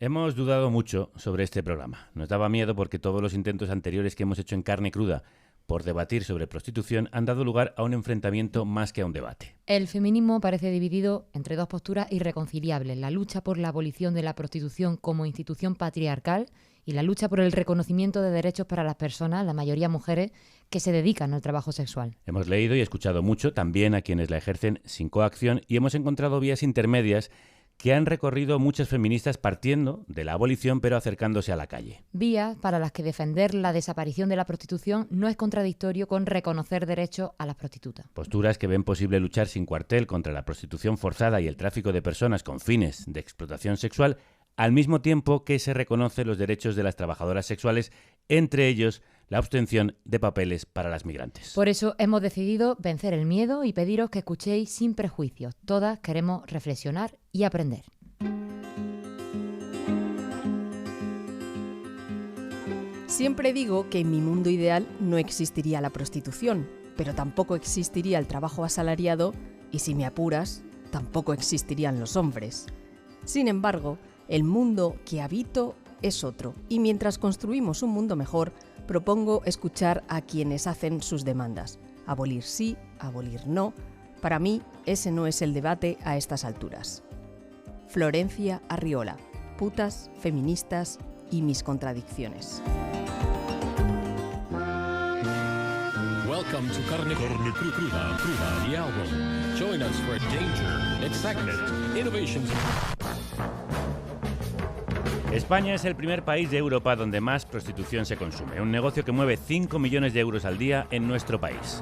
Hemos dudado mucho sobre este programa. Nos daba miedo porque todos los intentos anteriores que hemos hecho en Carne Cruda por debatir sobre prostitución han dado lugar a un enfrentamiento más que a un debate. El feminismo parece dividido entre dos posturas irreconciliables: la lucha por la abolición de la prostitución como institución patriarcal y la lucha por el reconocimiento de derechos para las personas, la mayoría mujeres, que se dedican al trabajo sexual. Hemos leído y escuchado mucho también a quienes la ejercen sin coacción y hemos encontrado vías intermedias que han recorrido muchas feministas partiendo de la abolición pero acercándose a la calle. Vías para las que defender la desaparición de la prostitución no es contradictorio con reconocer derechos a las prostitutas. Posturas que ven posible luchar sin cuartel contra la prostitución forzada y el tráfico de personas con fines de explotación sexual, al mismo tiempo que se reconocen los derechos de las trabajadoras sexuales, entre ellos la obtención de papeles para las migrantes. Por eso hemos decidido vencer el miedo y pediros que escuchéis sin prejuicios. Todas queremos reflexionar y aprender. Siempre digo que en mi mundo ideal no existiría la prostitución, pero tampoco existiría el trabajo asalariado y, si me apuras, tampoco existirían los hombres. Sin embargo, el mundo que habito es otro, y mientras construimos un mundo mejor, propongo escuchar a quienes hacen sus demandas. Abolir sí, abolir no. Para mí, ese no es el debate a estas alturas. Florencia Arriola, putas, feministas y mis contradicciones. Welcome to Carne Cruda, the album. Join us for danger, excitement, innovations. España es el primer país de Europa donde más prostitución se consume, un negocio que mueve 5 millones de euros al día en nuestro país.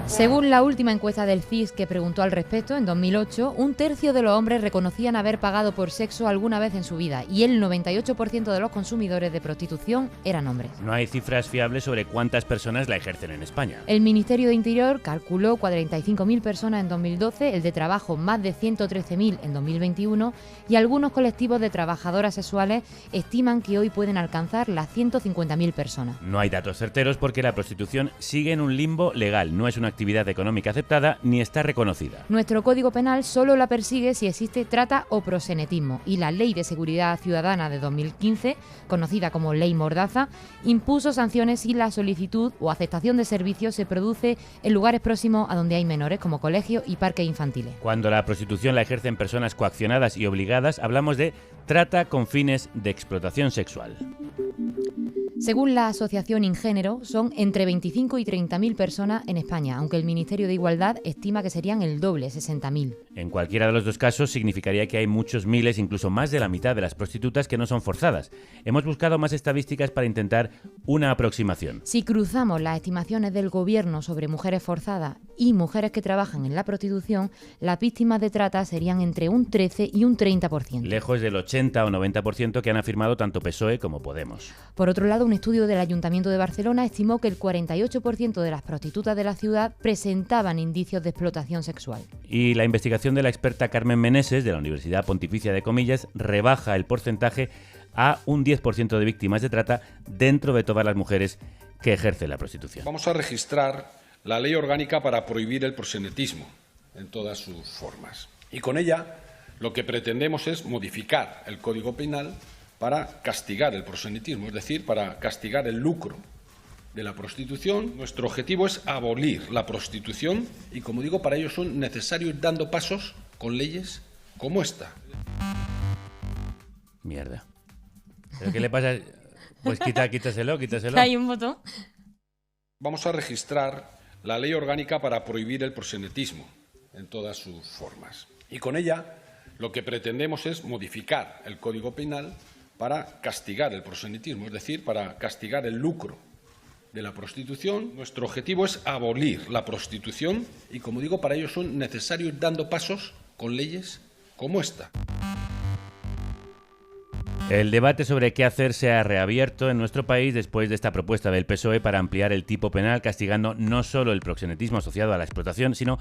Según la última encuesta del CIS que preguntó al respecto, en 2008, un tercio de los hombres reconocían haber pagado por sexo alguna vez en su vida y el 98% de los consumidores de prostitución eran hombres. No hay cifras fiables sobre cuántas personas la ejercen en España. El Ministerio de Interior calculó 45.000 personas en 2012, el de trabajo más de 113.000 en 2021 y algunos colectivos de trabajadoras sexuales estiman que hoy pueden alcanzar las 150.000 personas. No hay datos certeros porque la prostitución sigue en un limbo legal, no es una actividad económica aceptada ni está reconocida. Nuestro Código Penal solo la persigue si existe trata o proxenetismo y la Ley de Seguridad Ciudadana de 2015, conocida como Ley Mordaza, impuso sanciones si la solicitud o aceptación de servicios se produce en lugares próximos a donde hay menores, como colegios y parques infantiles. Cuando la prostitución la ejercen personas coaccionadas y obligadas, hablamos de trata con fines de explotación sexual. Según la asociación Ingénero, son entre 25 y 30.000 personas en España, aunque el Ministerio de Igualdad estima que serían el doble, 60.000. En cualquiera de los dos casos significaría que hay muchos miles, incluso más de la mitad de las prostitutas que no son forzadas. Hemos buscado más estadísticas para intentar una aproximación. Si cruzamos las estimaciones del Gobierno sobre mujeres forzadas y mujeres que trabajan en la prostitución, las víctimas de trata serían entre un 13 y un 30%. Lejos del 80 o 90% que han afirmado tanto PSOE como Podemos. Por otro lado, un estudio del Ayuntamiento de Barcelona estimó que el 48% de las prostitutas de la ciudad presentaban indicios de explotación sexual. Y la investigación de la experta Carmen Meneses, de la Universidad Pontificia de Comillas, rebaja el porcentaje a un 10% de víctimas de trata dentro de todas las mujeres que ejercen la prostitución. Vamos a registrar la ley orgánica para prohibir el proxenetismo en todas sus formas. Y con ella lo que pretendemos es modificar el Código Penal para castigar el proxenetismo, es decir, para castigar el lucro de la prostitución. Nuestro objetivo es abolir la prostitución y, como digo, para ello son necesarios ir dando pasos con leyes como esta. Mierda. ¿Pero qué le pasa? Pues quítaselo. Hay un botón. Vamos a registrar la ley orgánica para prohibir el proxenetismo en todas sus formas. Y con ella lo que pretendemos es modificar el Código Penal para castigar el proxenetismo, es decir, para castigar el lucro de la prostitución. Nuestro objetivo es abolir la prostitución y, como digo, para ello son necesarios ir dando pasos con leyes como esta. El debate sobre qué hacer se ha reabierto en nuestro país después de esta propuesta del PSOE para ampliar el tipo penal, castigando no solo el proxenetismo asociado a la explotación, sino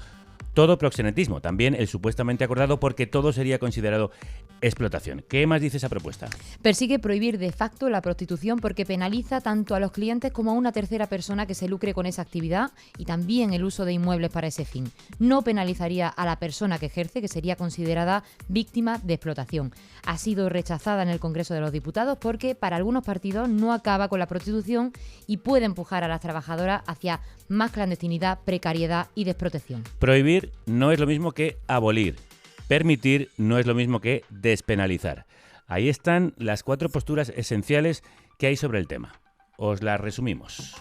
todo proxenetismo, también el supuestamente acordado, porque todo sería considerado explotación. ¿Qué más dice esa propuesta? Persigue prohibir de facto la prostitución porque penaliza tanto a los clientes como a una tercera persona que se lucre con esa actividad y también el uso de inmuebles para ese fin. No penalizaría a la persona que ejerce, que sería considerada víctima de explotación. Ha sido rechazada en el Congreso de los Diputados porque para algunos partidos no acaba con la prostitución y puede empujar a las trabajadoras hacia más clandestinidad, precariedad y desprotección. Prohibir no es lo mismo que abolir. Permitir no es lo mismo que despenalizar. Ahí están las 4 posturas esenciales que hay sobre el tema. Os las resumimos.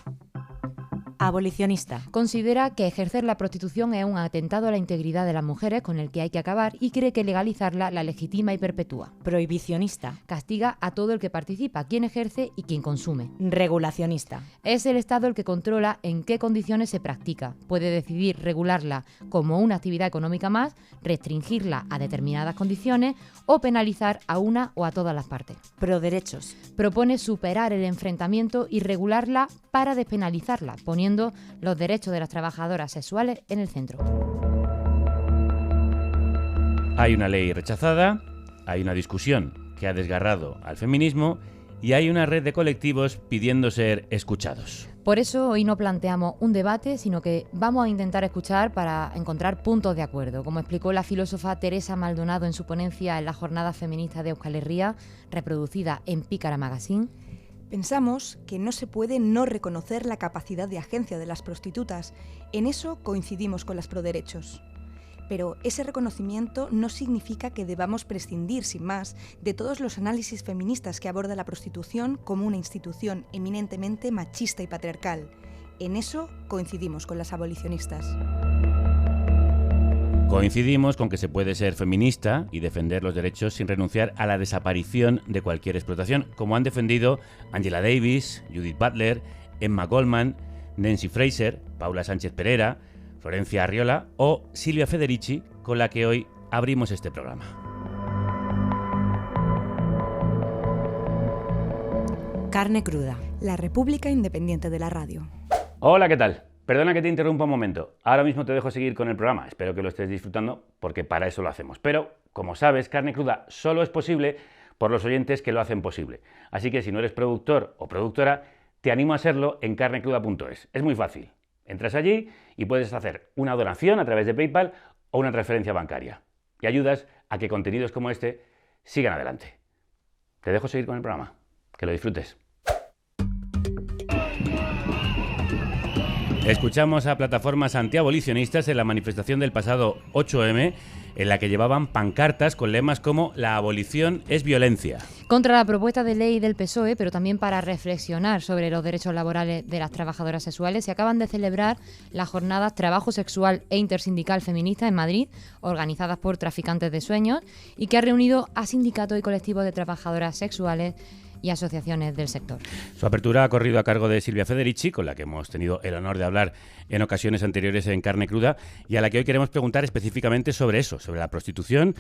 Abolicionista. Considera que ejercer la prostitución es un atentado a la integridad de las mujeres con el que hay que acabar y cree que legalizarla la legitima y perpetúa. Prohibicionista. Castiga a todo el que participa, quien ejerce y quien consume. Regulacionista. Es el Estado el que controla en qué condiciones se practica. Puede decidir regularla como una actividad económica más, restringirla a determinadas condiciones o penalizar a una o a todas las partes. Proderechos. Propone superar el enfrentamiento y regularla para despenalizarla, poniendo los derechos de las trabajadoras sexuales en el centro. Hay una ley rechazada, hay una discusión que ha desgarrado al feminismo y hay una red de colectivos pidiendo ser escuchados. Por eso hoy no planteamos un debate, sino que vamos a intentar escuchar para encontrar puntos de acuerdo, como explicó la filósofa Teresa Maldonado en su ponencia en la Jornada Feminista de Euskal Herria, reproducida en Pícara Magazine. Pensamos que no se puede no reconocer la capacidad de agencia de las prostitutas. En eso coincidimos con las proderechos. Pero ese reconocimiento no significa que debamos prescindir, sin más, de todos los análisis feministas que aborda la prostitución como una institución eminentemente machista y patriarcal. En eso coincidimos con las abolicionistas. Coincidimos con que se puede ser feminista y defender los derechos sin renunciar a la desaparición de cualquier explotación, como han defendido Angela Davis, Judith Butler, Emma Goldman, Nancy Fraser, Paula Sánchez Pereira, Florencia Arriola o Silvia Federici, con la que hoy abrimos este programa. Carne cruda. La República Independiente de la Radio. Hola, ¿qué tal? Perdona que te interrumpa un momento. Ahora mismo te dejo seguir con el programa. Espero que lo estés disfrutando porque para eso lo hacemos. Pero, como sabes, Carne Cruda solo es posible por los oyentes que lo hacen posible. Así que si no eres productor o productora, te animo a serlo en carnecruda.es. Es muy fácil. Entras allí y puedes hacer una donación a través de PayPal o una transferencia bancaria. Y ayudas a que contenidos como este sigan adelante. Te dejo seguir con el programa. Que lo disfrutes. Escuchamos a plataformas antiabolicionistas en la manifestación del pasado 8M, en la que llevaban pancartas con lemas como «La abolición es violencia». Contra la propuesta de ley del PSOE, pero también para reflexionar sobre los derechos laborales de las trabajadoras sexuales, se acaban de celebrar las jornadas Trabajo Sexual e Intersindical Feminista en Madrid, organizadas por Traficantes de Sueños, y que ha reunido a sindicatos y colectivos de trabajadoras sexuales y asociaciones del sector. Su apertura ha corrido a cargo de Silvia Federici, con la que hemos tenido el honor de hablar en ocasiones anteriores en Carne Cruda, y a la que hoy queremos preguntar específicamente sobre eso, sobre la prostitución,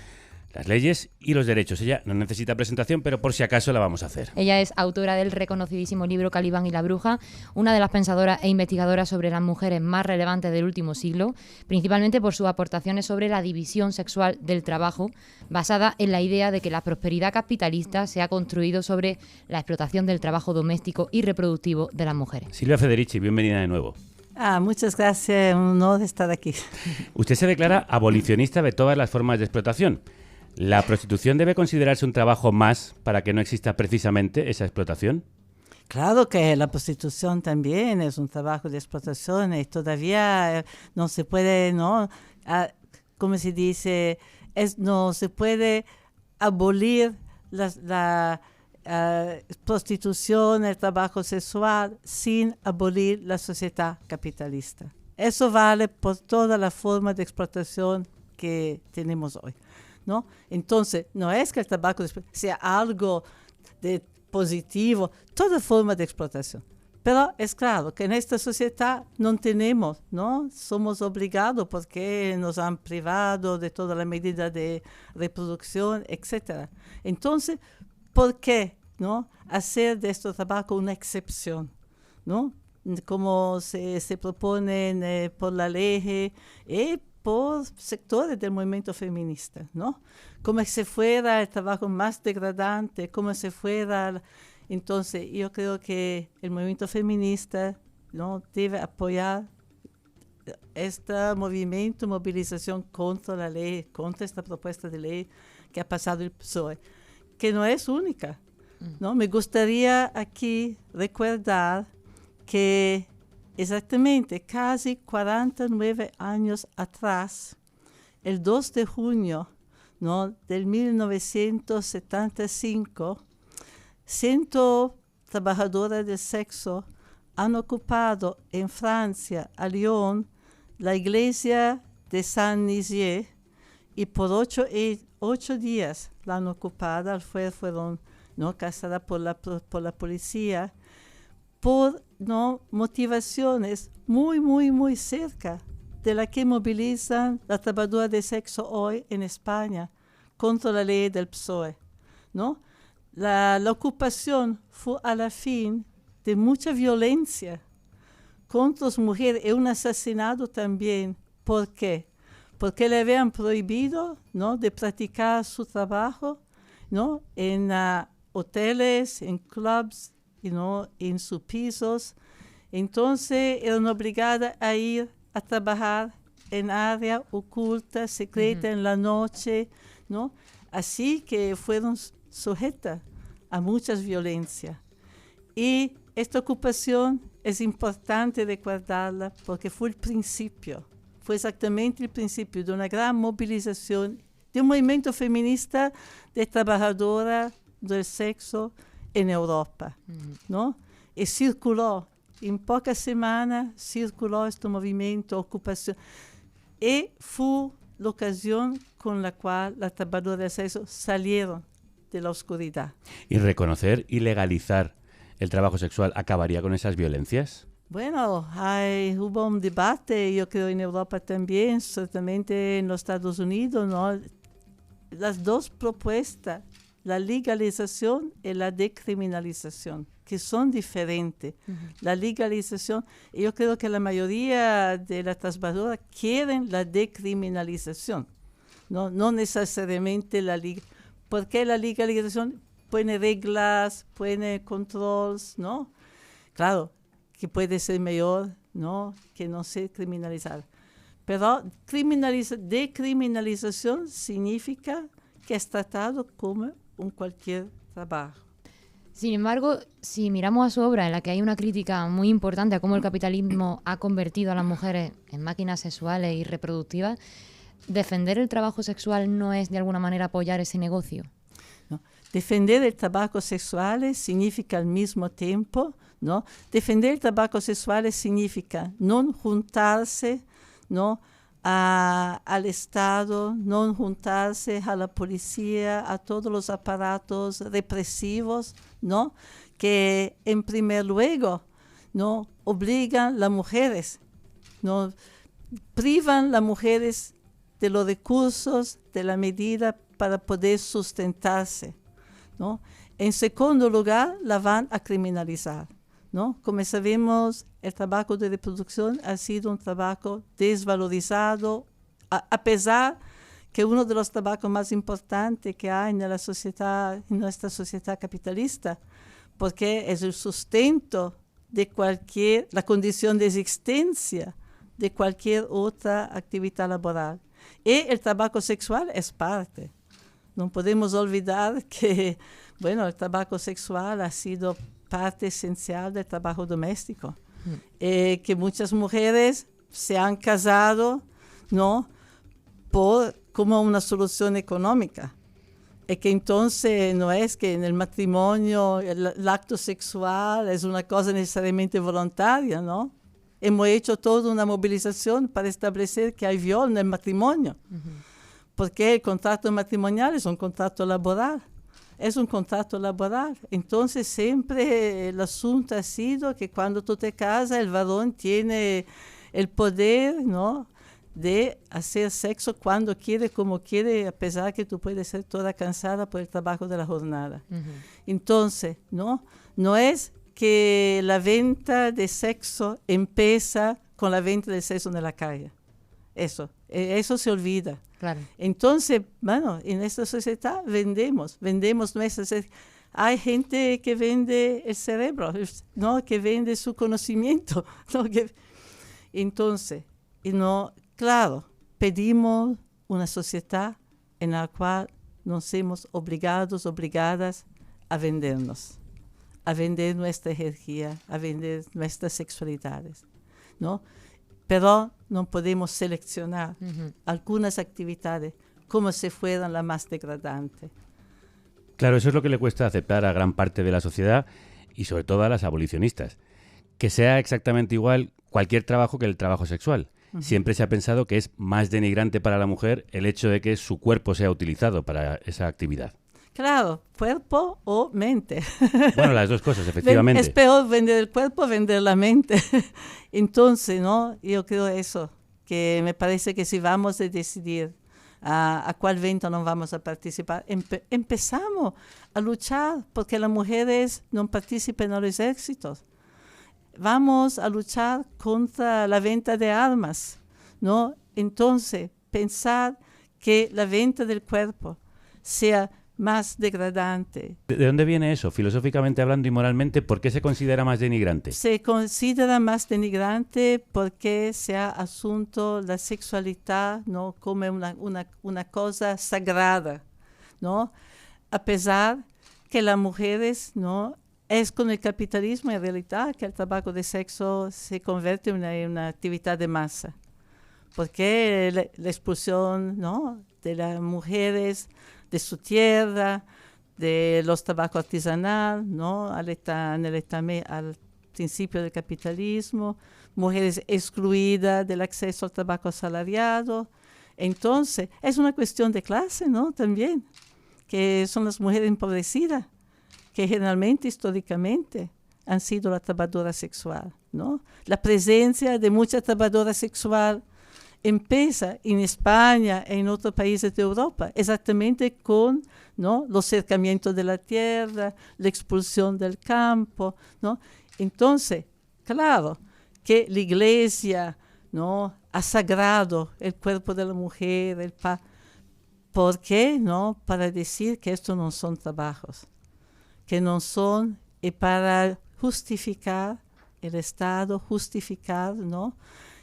las leyes y los derechos. Ella no necesita presentación, pero por si acaso la vamos a hacer. Ella es autora del reconocidísimo libro Calibán y la bruja, una de las pensadoras e investigadoras sobre las mujeres más relevantes del último siglo, principalmente por sus aportaciones sobre la división sexual del trabajo, basada en la idea de que la prosperidad capitalista se ha construido sobre la explotación del trabajo doméstico y reproductivo de las mujeres. Silvia Federici, bienvenida de nuevo. Muchas gracias, un honor estar aquí. Usted se declara abolicionista de todas las formas de explotación. ¿La prostitución debe considerarse un trabajo más para que no exista precisamente esa explotación? Claro que la prostitución también es un trabajo de explotación y todavía no se puede, ¿no? ¿Cómo se dice? No se puede abolir la prostitución, el trabajo sexual sin abolir la sociedad capitalista. Eso vale por toda la forma de explotación que tenemos hoy, ¿no? Entonces, no es que el trabajo sea algo de positivo, toda forma de explotación. Pero es claro que en esta sociedad no tenemos, ¿no? Somos obligados porque nos han privado de toda la medida de reproducción, etc. Entonces, ¿por qué, no, hacer de este trabajo una excepción, no? Como se proponen por la ley y por sectores del movimiento feminista, ¿no? Como si fuera el trabajo más degradante, como si fuera... Entonces, yo creo que el movimiento feminista, ¿no?, debe apoyar este movimiento, movilización contra la ley, contra esta propuesta de ley que ha pasado el PSOE, que no es única, ¿no? Me gustaría aquí recordar que exactamente casi 49 años atrás, el 2 de junio, ¿no?, del 1975, 100 trabajadoras del sexo han ocupado en Francia, a Lyon, la iglesia de Saint-Nizier, y por 8 días la han ocupado, fueron, ¿no?, cazadas por la policía, por, ¿no?, motivaciones muy, muy, muy cerca de la que movilizan las trabajadoras de sexo hoy en España contra la ley del PSOE, ¿no? La ocupación fue a la fin de mucha violencia contra las mujeres y un asesinato también. ¿Por qué? Porque le habían prohibido, ¿no?, de practicar su trabajo, ¿no?, en hoteles, en clubs, ¿no?, en sus pisos. Entonces eran obligadas a ir a trabajar en área oculta, secreta, en la noche, ¿no? Así que fueron sujetas a muchas violencias. Y esta ocupación es importante recordarla porque fue el principio, fue exactamente el principio de una gran movilización de un movimiento feminista de trabajadoras del sexo en Europa, ¿no? Y circuló, en pocas semanas circuló este movimiento, ocupación, y fue la ocasión con la cual las trabajadoras del sexo salieron de la oscuridad. ¿Y reconocer y legalizar el trabajo sexual acabaría con esas violencias? Bueno, hubo un debate, yo creo en Europa también, certamente en los Estados Unidos, ¿no? Las dos propuestas, la legalización y la decriminalización, que son diferentes. La legalización, yo creo que la mayoría de las trabajadoras quieren la decriminalización, no necesariamente la legalización. Porque la legalización pone reglas, pone controles, ¿no? Claro, que puede ser mejor, ¿no?, que no ser criminalizada. Pero decriminalización significa que es tratado como un cualquier trabajo. Sin embargo, si miramos a su obra, en la que hay una crítica muy importante a cómo el capitalismo ha convertido a las mujeres en máquinas sexuales y reproductivas, ¿defender el trabajo sexual no es de alguna manera apoyar ese negocio? No. Defender el trabajo sexual significa al mismo tiempo, ¿no? Defender el trabajo sexual significa no juntarse, ¿no?, al Estado, no juntarse a la policía, a todos los aparatos represivos, ¿no?, que en primer lugar, ¿no?, obligan a las mujeres, ¿no?, privan a las mujeres de los recursos, de la medida para poder sustentarse, ¿no? En segundo lugar, la van a criminalizar, ¿no? Como sabemos, el trabajo de reproducción ha sido un trabajo desvalorizado, a pesar que uno de los trabajos más importantes que hay en la sociedad, en nuestra sociedad capitalista, porque es el sustento de la condición de existencia de cualquier otra actividad laboral. Y el trabajo sexual es parte. No podemos olvidar que, bueno, el trabajo sexual ha sido parte esencial del trabajo doméstico. Que muchas mujeres se han casado, ¿no?, como una solución económica. Y que entonces no es que en el matrimonio el acto sexual es una cosa necesariamente voluntaria, ¿no? Hemos hecho toda una movilización para establecer que hay violencia en el matrimonio. Porque el contrato matrimonial es un contrato laboral. Es un contrato laboral. Entonces siempre el asunto ha sido que cuando tú te casas, el varón tiene el poder, ¿no?, de hacer sexo cuando quiere, como quiere, a pesar que tú puedes ser toda cansada por el trabajo de la jornada. Entonces, no es que la venta de sexo empieza con la venta de sexo en la calle. Eso se olvida. Claro. Entonces, bueno, en esta sociedad vendemos nuestras... Hay gente que vende el cerebro, ¿no? Que vende su conocimiento, ¿no? Entonces, claro, pedimos una sociedad en la cual nos somos obligadas a vendernos, a vender nuestra energía, a vender nuestras sexualidades, ¿no? Pero no podemos seleccionar algunas actividades como si fueran las más degradantes. Claro, eso es lo que le cuesta aceptar a gran parte de la sociedad y sobre todo a las abolicionistas. Que sea exactamente igual cualquier trabajo que el trabajo sexual. Siempre se ha pensado que es más denigrante para la mujer el hecho de que su cuerpo sea utilizado para esa actividad. Claro, cuerpo o mente. Bueno, las dos cosas, efectivamente. Es peor vender el cuerpo, vender la mente. Entonces, yo creo eso, que me parece que si vamos a decidir a cuál venta no vamos a participar, empezamos a luchar porque las mujeres no participen en los éxitos. Vamos a luchar contra la venta de armas, ¿no? Entonces, pensar que la venta del cuerpo sea más degradante. ¿De dónde viene eso? Filosóficamente hablando y moralmente, ¿por qué se considera más denigrante? Se considera más denigrante porque se ha asunto la sexualidad, ¿no? Como una cosa sagrada, ¿no? A pesar que las mujeres, ¿no? Es con el capitalismo en realidad que el trabajo de sexo se convierte en una actividad de masa. Porque la expulsión, ¿no? De las mujeres de su tierra, de los trabajos artesanales, ¿no? Al principio del capitalismo, mujeres excluidas del acceso al trabajo asalariado. Entonces, es una cuestión de clase, ¿no? También, que son las mujeres empobrecidas, que generalmente, históricamente, han sido la trabajadora sexual, ¿no? La presencia de mucha trabajadora sexual empieza en España e en otros países de Europa, exactamente con, ¿no? Los cercamientos de la tierra, la expulsión del campo, ¿no? Entonces, claro que la Iglesia, ¿no? Ha sagrado el cuerpo de la mujer, ¿por qué? ¿No? Para decir que estos no son trabajos, que no son, y para justificar el Estado, justificar, ¿no?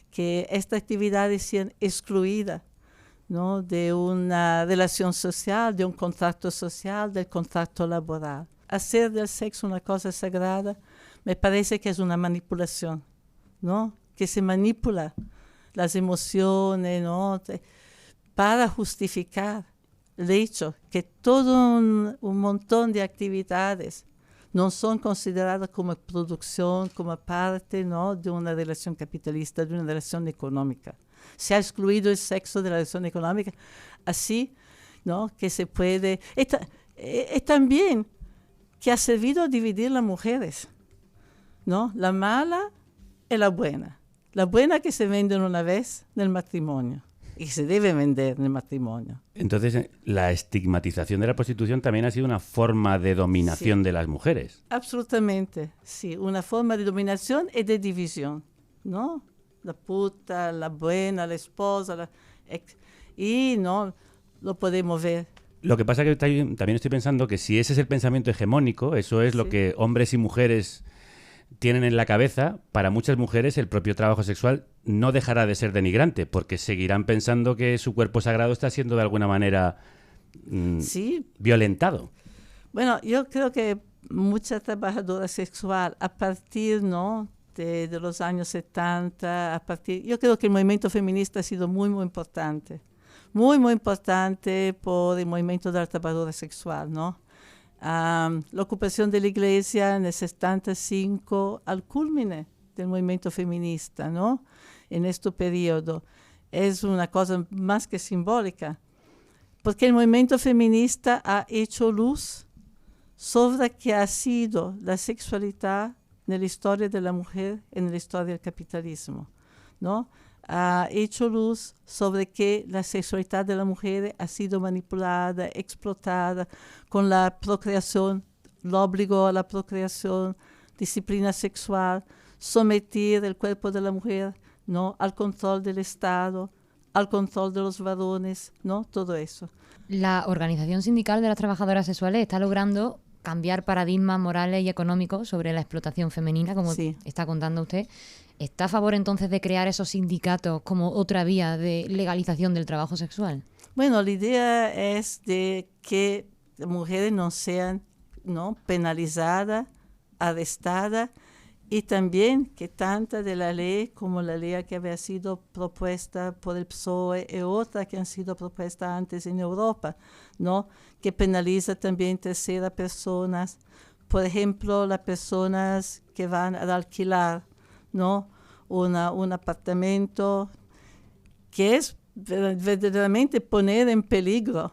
Que estas actividades sean excluidas, ¿no? De una relación social, de un contrato social, del contrato laboral. Hacer del sexo una cosa sagrada me parece que es una manipulación, ¿no? Que se manipula las emociones, ¿no? Para justificar el hecho que todo un montón de actividades no son consideradas como producción, como parte, ¿no? De una relación capitalista, de una relación económica. Se ha excluido el sexo de la relación económica, así, ¿no? Que se puede... también que ha servido a dividir las mujeres, ¿no? La mala y la buena. La buena que se vende una vez en el matrimonio. Y se debe vender en el matrimonio. Entonces, la estigmatización de la prostitución también ha sido una forma de dominación de las mujeres. Absolutamente, sí. Una forma de dominación y de división, ¿no? La puta, la buena, la esposa, y no lo podemos ver. Lo que pasa es que también estoy pensando que si ese es el pensamiento hegemónico, eso es lo que hombres y mujeres tienen en la cabeza, para muchas mujeres el propio trabajo sexual no dejará de ser denigrante, porque seguirán pensando que su cuerpo sagrado está siendo de alguna manera violentado. Bueno, yo creo que mucha trabajadora sexual a partir, ¿no? de los años 70, yo creo que el movimiento feminista ha sido muy, muy importante. Muy, muy importante por el movimiento de la trabajadora sexual, ¿no? La ocupación de la Iglesia en el 75 al culmine del movimiento feminista, ¿no? En este periodo. Es una cosa más que simbólica, porque el movimiento feminista ha hecho luz sobre qué ha sido la sexualidad en la historia de la mujer, en la historia del capitalismo, ¿no? ha hecho luz sobre que la sexualidad de la mujer ha sido manipulada, explotada con la procreación, lo obligó a la procreación, disciplina sexual, someter el cuerpo de la mujer, ¿no?, al control del Estado, al control de los varones, ¿no?, todo eso. La Organización Sindical de las Trabajadoras Sexuales está logrando cambiar paradigmas morales y económicos sobre la explotación femenina, como Sí. está contando usted. ¿Está a favor entonces de crear esos sindicatos como otra vía de legalización del trabajo sexual? Bueno, la idea es de que las mujeres no sean, ¿no?, penalizadas, arrestadas, y también que tanta de la ley como la ley que había sido propuesta por el PSOE y otras que han sido propuestas antes en Europa, ¿no?, que penaliza también terceras personas, por ejemplo, las personas que van a alquilar, ¿no?, un apartamento, que es verdaderamente poner en peligro,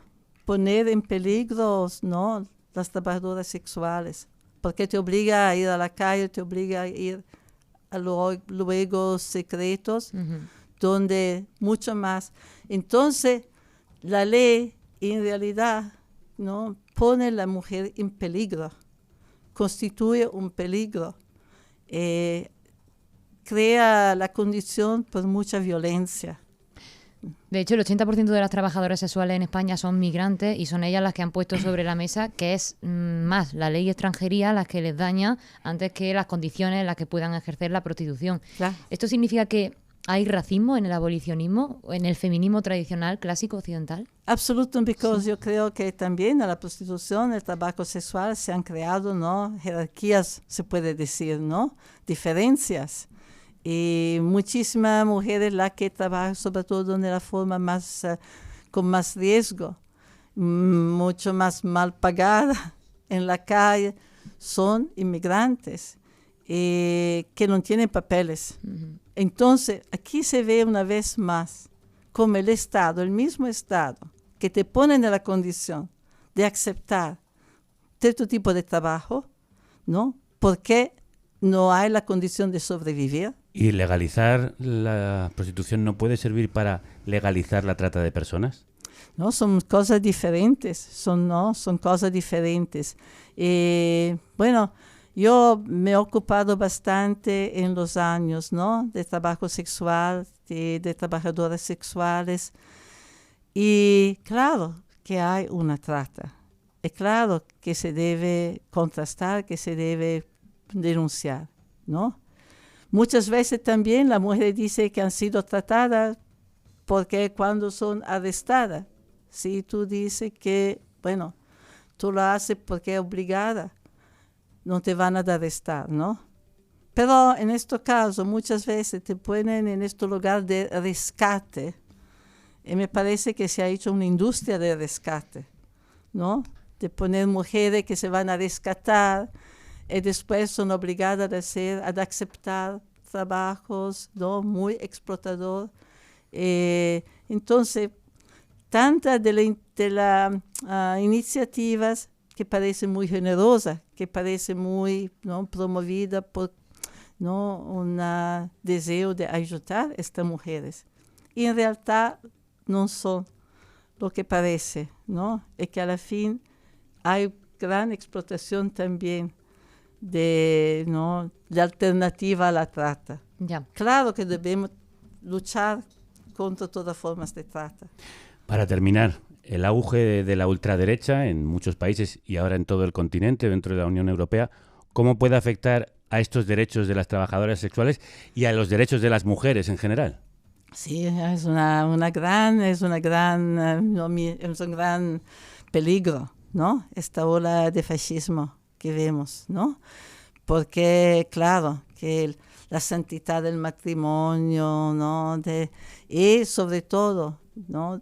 ¿no?, las trabajadoras sexuales, porque te obliga a ir a la calle, te obliga a ir a luego secretos, donde mucho más. Entonces, la ley en realidad, ¿no?, pone a la mujer en peligro, constituye un peligro, crea la condición por mucha violencia. De hecho, el 80% de las trabajadoras sexuales en España son migrantes y son ellas las que han puesto sobre la mesa que es más la ley de extranjería las que les daña antes que las condiciones en las que puedan ejercer la prostitución. Claro. ¿Esto significa que hay racismo en el abolicionismo, en el feminismo tradicional clásico occidental? Absolutamente, porque yo creo que también a la prostitución, el trabajo sexual, se han creado, ¿no?, jerarquías, se puede decir, ¿no?, diferencias. Y muchísimas mujeres las que trabajan, sobre todo de la forma más, con más riesgo, mucho más mal pagada en la calle, son inmigrantes que no tienen papeles. Entonces, aquí se ve una vez más como el Estado, el mismo Estado, que te pone en la condición de aceptar cierto tipo de trabajo, ¿no?, porque no hay la condición de sobrevivir. ¿Y legalizar la prostitución no puede servir para legalizar la trata de personas? No, son cosas diferentes, son cosas diferentes. Bueno, yo me he ocupado bastante en los años, ¿no?, de trabajo sexual, de trabajadoras sexuales. Y claro que hay una trata. Es claro que se debe contrastar, que se debe denunciar, ¿no? Muchas veces también la mujer dice que han sido tratadas porque cuando son arrestadas, si tú dices que, bueno, tú lo haces porque es obligada, no te van a arrestar, ¿no? Pero en este caso muchas veces te ponen en este lugar de rescate y me parece que se ha hecho una industria de rescate, ¿no? De poner mujeres que se van a rescatar y después son obligadas a aceptar trabajos, ¿no?, muy explotador. Entonces, tantas de las iniciativas que parecen muy generosas, que parecen muy, ¿no?, promovidas por, ¿no?, un deseo de ayudar a estas mujeres. Y en realidad no son lo que parece, ¿no? Es que a la fin hay gran explotación también de alternativa a la trata. Ya. Claro que debemos luchar contra todas formas de trata. Para terminar, el auge de la ultraderecha en muchos países y ahora en todo el continente, dentro de la Unión Europea, ¿cómo puede afectar a estos derechos de las trabajadoras sexuales y a los derechos de las mujeres en general? Sí, es un gran peligro, ¿no?, esta ola de fascismo que vemos, ¿no? Porque, claro, que la santidad del matrimonio, ¿no?, y sobre todo, ¿no?,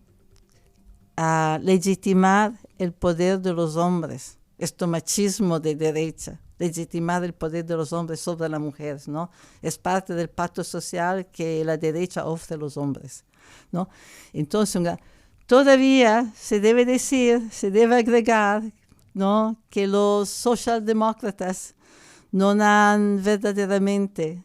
a legitimar el poder de los hombres, este machismo de derecha, legitimar el poder de los hombres sobre las mujeres, ¿no? Es parte del pacto social que la derecha ofrece a los hombres, ¿no? Entonces, todavía se debe decir, se debe agregar, ¿no?, que los socialdemócratas no han verdaderamente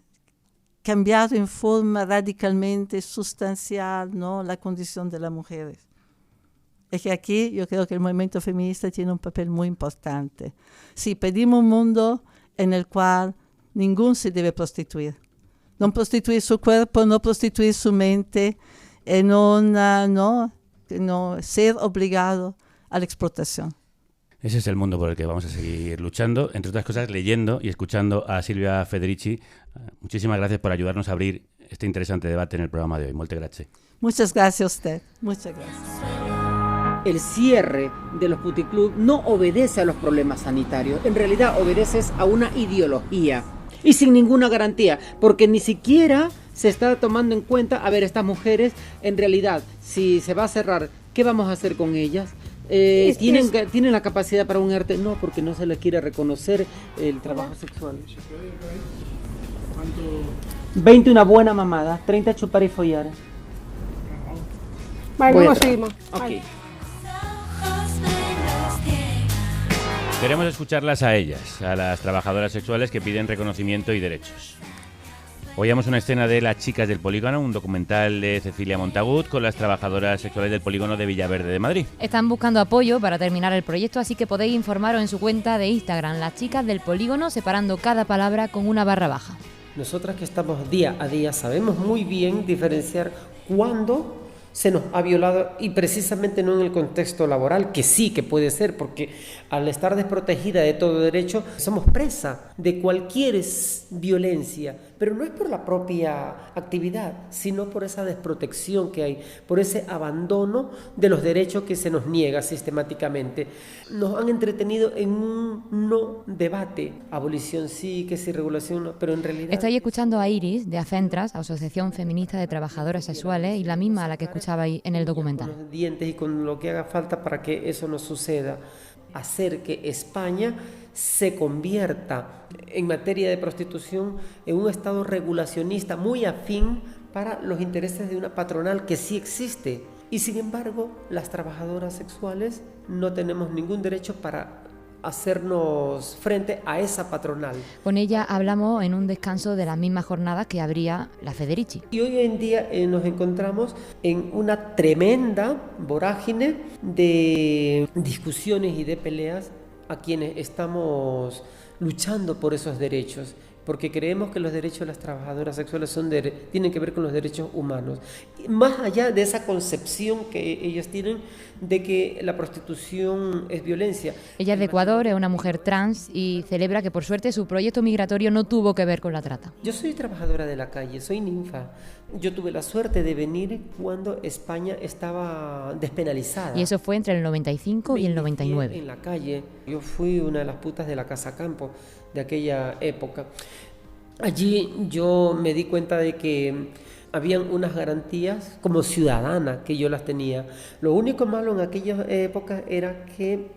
cambiado en forma radicalmente sustancial, ¿no?, la condición de las mujeres. Es que aquí yo creo que el movimiento feminista tiene un papel muy importante. Sí, pedimos un mundo en el cual ninguno se debe prostituir. No prostituir su cuerpo, no prostituir su mente, no ser obligado a la explotación. Ese es el mundo por el que vamos a seguir luchando, entre otras cosas leyendo y escuchando a Silvia Federici. Muchísimas gracias por ayudarnos a abrir este interesante debate en el programa de hoy. Molte grazie. Muchas gracias a usted. Muchas gracias. El cierre de los puticlub no obedece a los problemas sanitarios, en realidad obedece a una ideología y sin ninguna garantía, porque ni siquiera se está tomando en cuenta, a ver, estas mujeres, en realidad, si se va a cerrar, ¿qué vamos a hacer con ellas? ¿Tienen la capacidad para un arte? No, porque no se les quiere reconocer el trabajo sexual. 20 una buena mamada, 30 chupar y follar. Bueno, seguimos. Ok. Queremos escucharlas a ellas, a las trabajadoras sexuales que piden reconocimiento y derechos. Oíamos una escena de Las chicas del polígono, un documental de Cecilia Montagut con las trabajadoras sexuales del polígono de Villaverde de Madrid. Están buscando apoyo para terminar el proyecto, así que podéis informaros en su cuenta de Instagram, Las chicas del polígono, separando cada palabra con una barra baja. Nosotras que estamos día a día sabemos muy bien diferenciar cuándo se nos ha violado, y precisamente no en el contexto laboral, que sí que puede ser, porque al estar desprotegida de todo derecho, somos presa de cualquier violencia, pero no es por la propia actividad, sino por esa desprotección que hay, por ese abandono de los derechos que se nos niega sistemáticamente. Nos han entretenido en un no debate, abolición sí, que sí, regulación no, pero en realidad... Estáis escuchando a Iris, de Afentras, Asociación Feminista de Trabajadoras Sexuales, y la misma a la que escuchabais en el documental. Con los dientes y con lo que haga falta para que eso no suceda. Hacer que España se convierta en materia de prostitución en un estado regulacionista muy afín para los intereses de una patronal que sí existe. Y sin embargo, las trabajadoras sexuales no tenemos ningún derecho para hacernos frente a esa patronal. Con ella hablamos en un descanso de las mismas jornadas que abría la Federici. Y hoy en día nos encontramos en una tremenda vorágine de discusiones y de peleas a quienes estamos luchando por esos derechos, porque creemos que los derechos de las trabajadoras sexuales tienen que ver con los derechos humanos, más allá de esa concepción que ellos tienen de que la prostitución es violencia. Ella es de Ecuador, es una mujer trans y celebra que por suerte su proyecto migratorio no tuvo que ver con la trata. Yo soy trabajadora de la calle, soy ninfa. Yo tuve la suerte de venir cuando España estaba despenalizada. Y eso fue entre el 95 y el 99. En la calle, yo fui una de las putas de la Casa Campo de aquella época. Allí yo me di cuenta de que habían unas garantías como ciudadana que yo las tenía. Lo único malo en aquellas épocas era que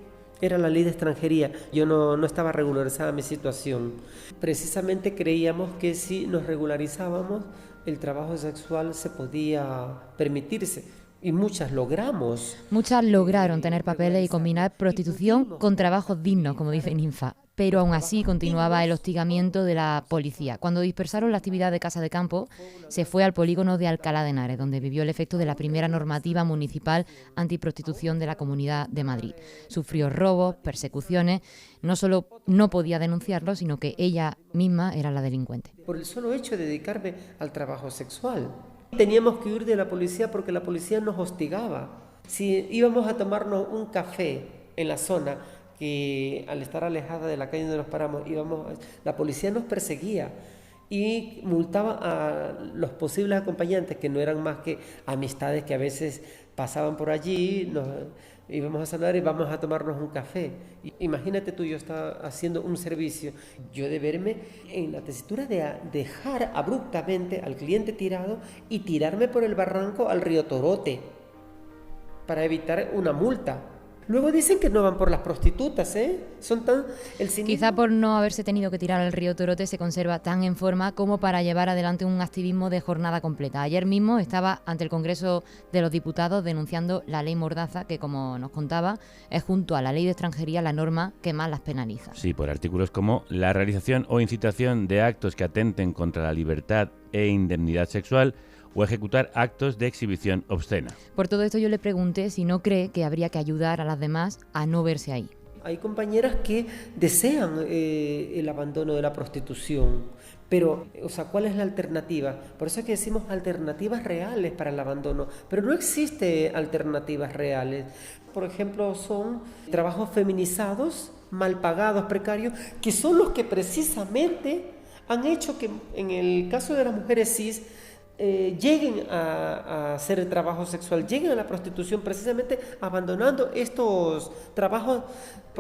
era la ley de extranjería. Yo no estaba regularizada mi situación. Precisamente creíamos que si nos regularizábamos, el trabajo sexual se podía permitirse. Y muchas logramos. Muchas lograron tener papeles y combinar prostitución con trabajos dignos, como dice Ninfa. Pero aún así continuaba el hostigamiento de la policía. Cuando dispersaron la actividad de Casa de Campo, se fue al polígono de Alcalá de Henares, donde vivió el efecto de la primera normativa municipal antiprostitución de la Comunidad de Madrid. Sufrió robos, persecuciones, no solo no podía denunciarlo, sino que ella misma era la delincuente. Por el solo hecho de dedicarme al trabajo sexual. Teníamos que huir de la policía porque la policía nos hostigaba. Si íbamos a tomarnos un café en la zona, que al estar alejada de la calle donde nos paramos, la policía nos perseguía y multaba a los posibles acompañantes, que no eran más que amistades que a veces pasaban por allí, nos íbamos a saludar y vamos a tomarnos un café. Imagínate tú, yo estaba haciendo un servicio, yo de verme en la tesitura de dejar abruptamente al cliente tirado y tirarme por el barranco al río Torote para evitar una multa. Luego dicen que no van por las prostitutas, ¿eh? Son tan... Quizá por no haberse tenido que tirar al río Torote se conserva tan en forma como para llevar adelante un activismo de jornada completa. Ayer mismo estaba ante el Congreso de los Diputados denunciando la ley Mordaza, que como nos contaba, es junto a la ley de extranjería la norma que más las penaliza. Sí, por artículos como la realización o incitación de actos que atenten contra la libertad e indemnidad sexual o ejecutar actos de exhibición obscena. Por todo esto yo le pregunté si no cree que habría que ayudar a las demás a no verse ahí. Hay compañeras que desean el abandono de la prostitución, pero, ¿cuál es la alternativa? Por eso es que decimos alternativas reales para el abandono, pero no existe alternativas reales. Por ejemplo, son trabajos feminizados, mal pagados, precarios, que son los que precisamente han hecho que, en el caso de las mujeres cis, lleguen a hacer el trabajo sexual, lleguen a la prostitución, precisamente abandonando estos trabajos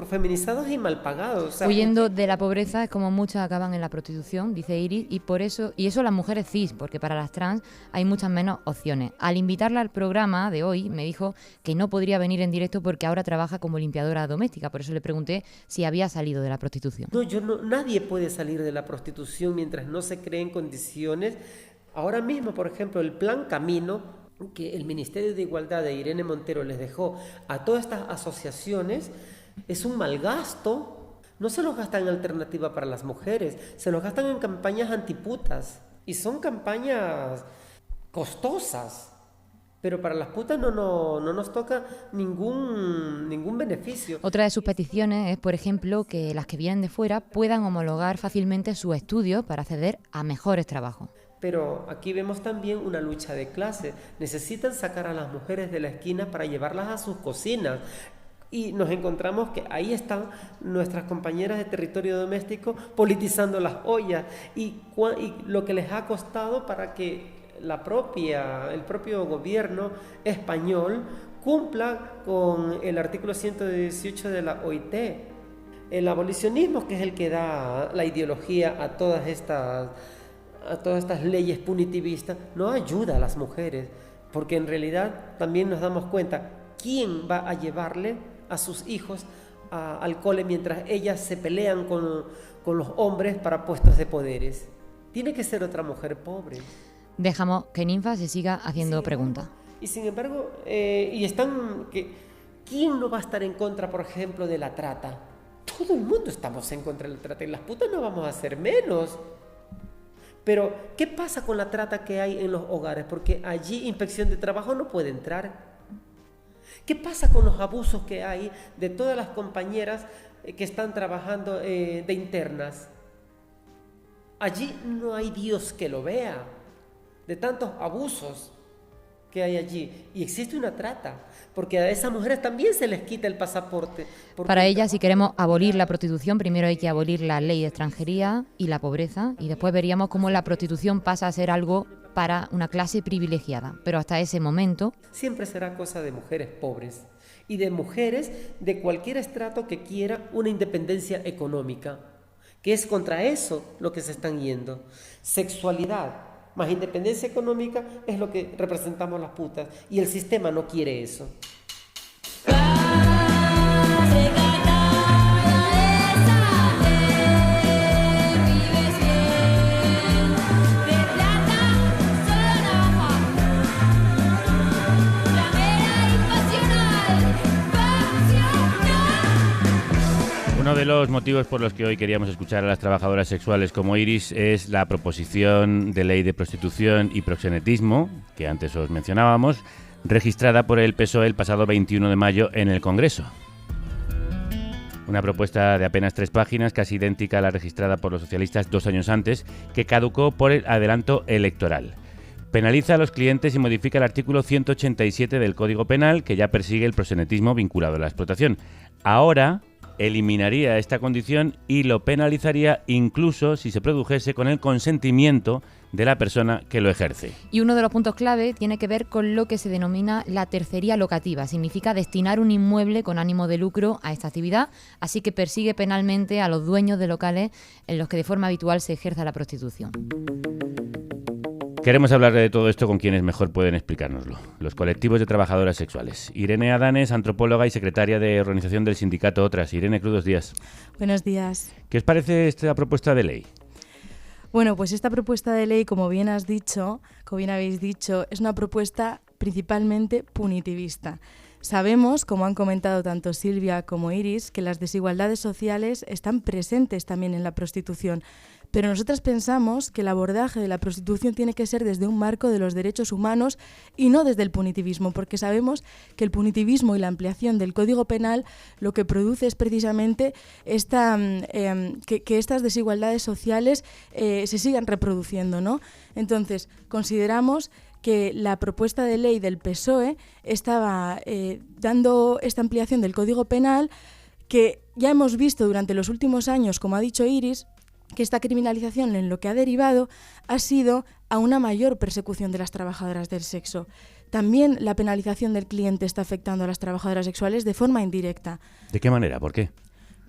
feminizados y mal pagados. Huyendo de la pobreza es como muchas acaban en la prostitución, dice Iris, y eso las mujeres cis, porque para las trans hay muchas menos opciones. Al invitarla al programa de hoy me dijo que no podría venir en directo porque ahora trabaja como limpiadora doméstica, por eso le pregunté si había salido de la prostitución. Nadie puede salir de la prostitución mientras no se creen condiciones. Ahora mismo, por ejemplo, el Plan Camino, que el Ministerio de Igualdad de Irene Montero les dejó a todas estas asociaciones, es un mal gasto. No se los gastan en alternativa para las mujeres, se los gastan en campañas antiputas. Y son campañas costosas. Pero para las putas no nos toca ningún beneficio. Otra de sus peticiones es, por ejemplo, que las que vienen de fuera puedan homologar fácilmente sus estudios para acceder a mejores trabajos. Pero aquí vemos también una lucha de clase. Necesitan sacar a las mujeres de la esquina para llevarlas a sus cocinas. Y nos encontramos que ahí están nuestras compañeras de territorio doméstico politizando las ollas. Y lo que les ha costado para que el propio gobierno español cumpla con el artículo 118 de la OIT. El abolicionismo, que es el que da la ideología a todas estas leyes punitivistas, no ayuda a las mujeres, porque en realidad también nos damos cuenta quién va a llevarle a sus hijos al cole mientras ellas se pelean con los hombres para puestos de poderes. Tiene que ser otra mujer pobre. Dejamos que Ninfa se siga haciendo preguntas. Y sin embargo, ¿quién no va a estar en contra, por ejemplo, de la trata? Todo el mundo estamos en contra de la trata y las putas no vamos a hacer menos. Pero, ¿qué pasa con la trata que hay en los hogares? Porque allí Inspección de Trabajo no puede entrar. ¿Qué pasa con los abusos que hay de todas las compañeras que están trabajando de internas? Allí no hay Dios que lo vea, de tantos abusos que hay allí. Y existe una trata, porque a esas mujeres también se les quita el pasaporte. Para ella, si queremos abolir la prostitución, primero hay que abolir la ley de extranjería y la pobreza, y después veríamos cómo la prostitución pasa a ser algo para una clase privilegiada. Pero hasta ese momento siempre será cosa de mujeres pobres y de mujeres de cualquier estrato que quiera una independencia económica, que es contra eso lo que se están yendo. Sexualidad más independencia económica es lo que representamos las putas, y el sistema no quiere eso. Uno de los motivos por los que hoy queríamos escuchar a las trabajadoras sexuales como Iris es la proposición de ley de prostitución y proxenetismo, que antes os mencionábamos, registrada por el PSOE el pasado 21 de mayo en el Congreso. Una propuesta de apenas 3 páginas, casi idéntica a la registrada por los socialistas 2 años antes, que caducó por el adelanto electoral. Penaliza a los clientes y modifica el artículo 187 del Código Penal, que ya persigue el proxenetismo vinculado a la explotación. Ahora eliminaría esta condición y lo penalizaría incluso si se produjese con el consentimiento de la persona que lo ejerce. Y uno de los puntos clave tiene que ver con lo que se denomina la tercería locativa. Significa destinar un inmueble con ánimo de lucro a esta actividad, así que persigue penalmente a los dueños de locales en los que de forma habitual se ejerza la prostitución. Queremos hablar de todo esto con quienes mejor pueden explicárnoslo. Los colectivos de trabajadoras sexuales. Irene Adanes, antropóloga y secretaria de organización del sindicato Otras. Irene, crudos días. Buenos días. ¿Qué os parece esta propuesta de ley? Bueno, pues esta propuesta de ley, como bien habéis dicho, es una propuesta principalmente punitivista. Sabemos, como han comentado tanto Silvia como Iris, que las desigualdades sociales están presentes también en la prostitución, Pero nosotras pensamos que el abordaje de la prostitución tiene que ser desde un marco de los derechos humanos y no desde el punitivismo, porque sabemos que el punitivismo y la ampliación del Código Penal lo que produce es precisamente que estas desigualdades sociales se sigan reproduciendo, ¿no? Entonces, consideramos que la propuesta de ley del PSOE estaba dando esta ampliación del Código Penal, que ya hemos visto durante los últimos años, como ha dicho Iris, que esta criminalización en lo que ha derivado ha sido a una mayor persecución de las trabajadoras del sexo. También la penalización del cliente está afectando a las trabajadoras sexuales de forma indirecta. ¿De qué manera? ¿Por qué?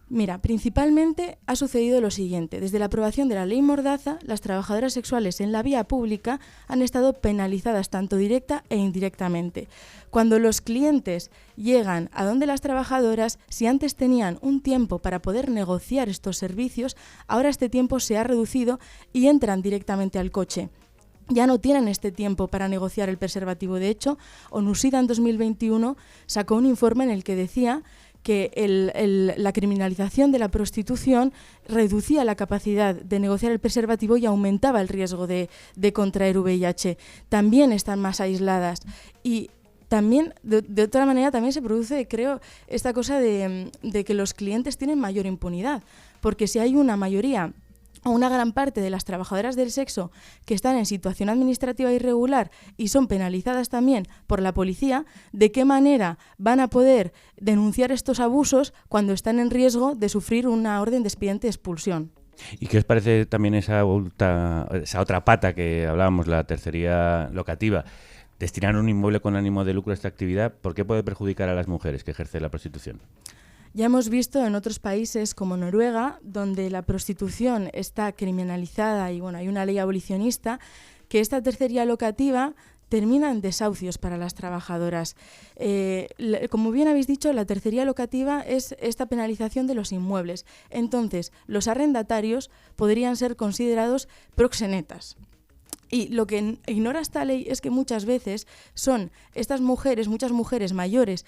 Mira, principalmente ha sucedido lo siguiente. Desde la aprobación de la ley Mordaza, las trabajadoras sexuales en la vía pública han estado penalizadas tanto directa e indirectamente. Cuando los clientes llegan a donde las trabajadoras, si antes tenían un tiempo para poder negociar estos servicios, ahora este tiempo se ha reducido y entran directamente al coche. Ya no tienen este tiempo para negociar el preservativo. De hecho, ONUSIDA en 2021 sacó un informe en el que decía que la criminalización de la prostitución reducía la capacidad de negociar el preservativo y aumentaba el riesgo de contraer VIH. También están más aisladas y también, de otra manera, también se produce, creo, esta cosa de que los clientes tienen mayor impunidad, porque si hay una mayoría o una gran parte de las trabajadoras del sexo que están en situación administrativa irregular y son penalizadas también por la policía, ¿de qué manera van a poder denunciar estos abusos cuando están en riesgo de sufrir una orden de expediente de expulsión? ¿Y qué os parece también esa otra pata que hablábamos, la tercería locativa? Destinar un inmueble con ánimo de lucro a esta actividad, ¿por qué puede perjudicar a las mujeres que ejercen la prostitución? Ya hemos visto en otros países como Noruega, donde la prostitución está criminalizada y bueno, hay una ley abolicionista, que esta tercería locativa termina en desahucios para las trabajadoras. Como bien habéis dicho, la tercería locativa es esta penalización de los inmuebles. Entonces, los arrendatarios podrían ser considerados proxenetas. Y lo que ignora esta ley es que muchas veces son estas mujeres, muchas mujeres mayores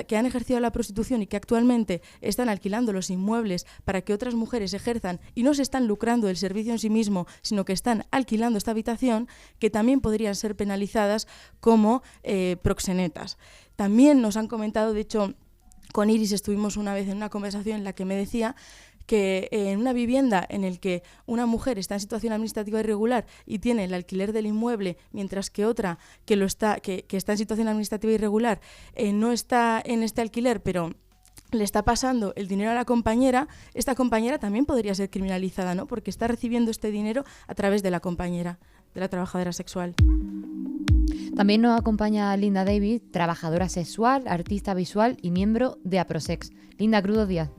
que han ejercido la prostitución y que actualmente están alquilando los inmuebles para que otras mujeres ejerzan y no se están lucrando del servicio en sí mismo, sino que están alquilando esta habitación, que también podrían ser penalizadas como proxenetas. También nos han comentado, de hecho, con Iris estuvimos una vez en una conversación en la que me decía que en una vivienda en el que una mujer está en situación administrativa irregular y tiene el alquiler del inmueble, mientras que otra que está en situación administrativa irregular no está en este alquiler, pero le está pasando el dinero a la compañera, esta compañera también podría ser criminalizada, ¿no? Porque está recibiendo este dinero a través de la compañera, de la trabajadora sexual. También nos acompaña Linda David, trabajadora sexual, artista visual y miembro de Aprosex. Linda, crudos días.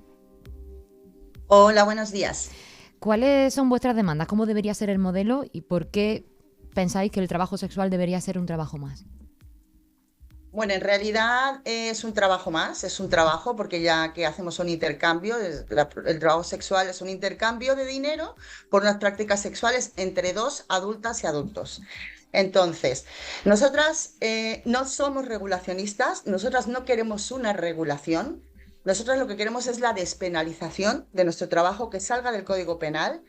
Hola, buenos días. ¿Cuáles son vuestras demandas? ¿Cómo debería ser el modelo y por qué pensáis que el trabajo sexual debería ser un trabajo más? Bueno, en realidad es un trabajo más, es un trabajo porque ya que hacemos un intercambio, el trabajo sexual es un intercambio de dinero por unas prácticas sexuales entre dos adultas y adultos. Entonces, nosotras no somos regulacionistas, nosotras no queremos una regulación. Nosotros lo que queremos es la despenalización de nuestro trabajo, que salga del Código Penal,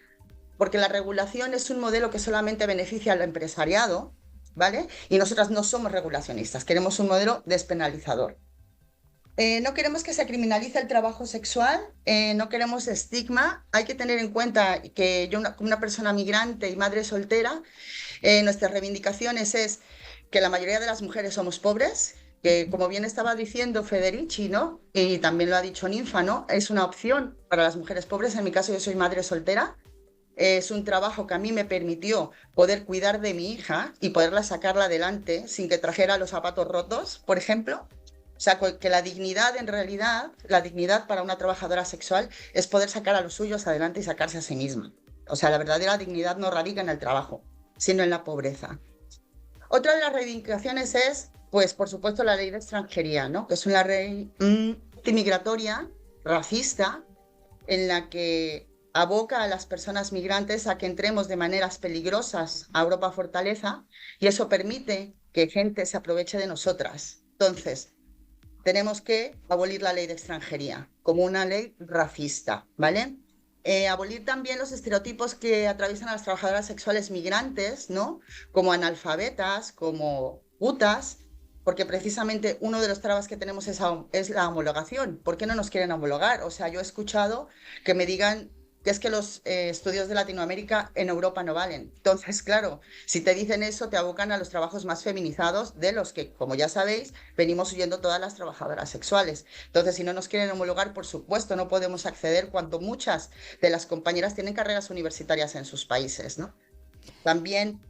porque la regulación es un modelo que solamente beneficia al empresariado, ¿vale? Y nosotras no somos regulacionistas, queremos un modelo despenalizador. No queremos que se criminalice el trabajo sexual, no queremos estigma. Hay que tener en cuenta que yo, como una persona migrante y madre soltera, nuestras reivindicaciones es que la mayoría de las mujeres somos pobres, que como bien estaba diciendo Federici, ¿no? Y también lo ha dicho Ninfa, ¿no? Es una opción para las mujeres pobres. En mi caso, yo soy madre soltera. Es un trabajo que a mí me permitió poder cuidar de mi hija y poderla sacarla adelante sin que trajera los zapatos rotos, por ejemplo. O sea, que la dignidad, en realidad, la dignidad para una trabajadora sexual es poder sacar a los suyos adelante y sacarse a sí misma. O sea, la verdadera dignidad no radica en el trabajo, sino en la pobreza. Otra de las reivindicaciones es, pues, por supuesto, la ley de extranjería, ¿no? Que es una ley antimigratoria, racista, en la que aboca a las personas migrantes a que entremos de maneras peligrosas a Europa Fortaleza, y eso permite que gente se aproveche de nosotras. Entonces, tenemos que abolir la ley de extranjería como una ley racista, ¿vale? Abolir también los estereotipos que atraviesan a las trabajadoras sexuales migrantes, ¿no? Como analfabetas, como putas, porque precisamente uno de los trabas que tenemos es la homologación. ¿Por qué no nos quieren homologar? O sea, yo he escuchado que me digan que es que los estudios de Latinoamérica en Europa no valen. Entonces, claro, si te dicen eso, te abocan a los trabajos más feminizados, de los que, como ya sabéis, venimos huyendo todas las trabajadoras sexuales. Entonces, si no nos quieren homologar, por supuesto, no podemos acceder cuando muchas de las compañeras tienen carreras universitarias en sus países, ¿no? También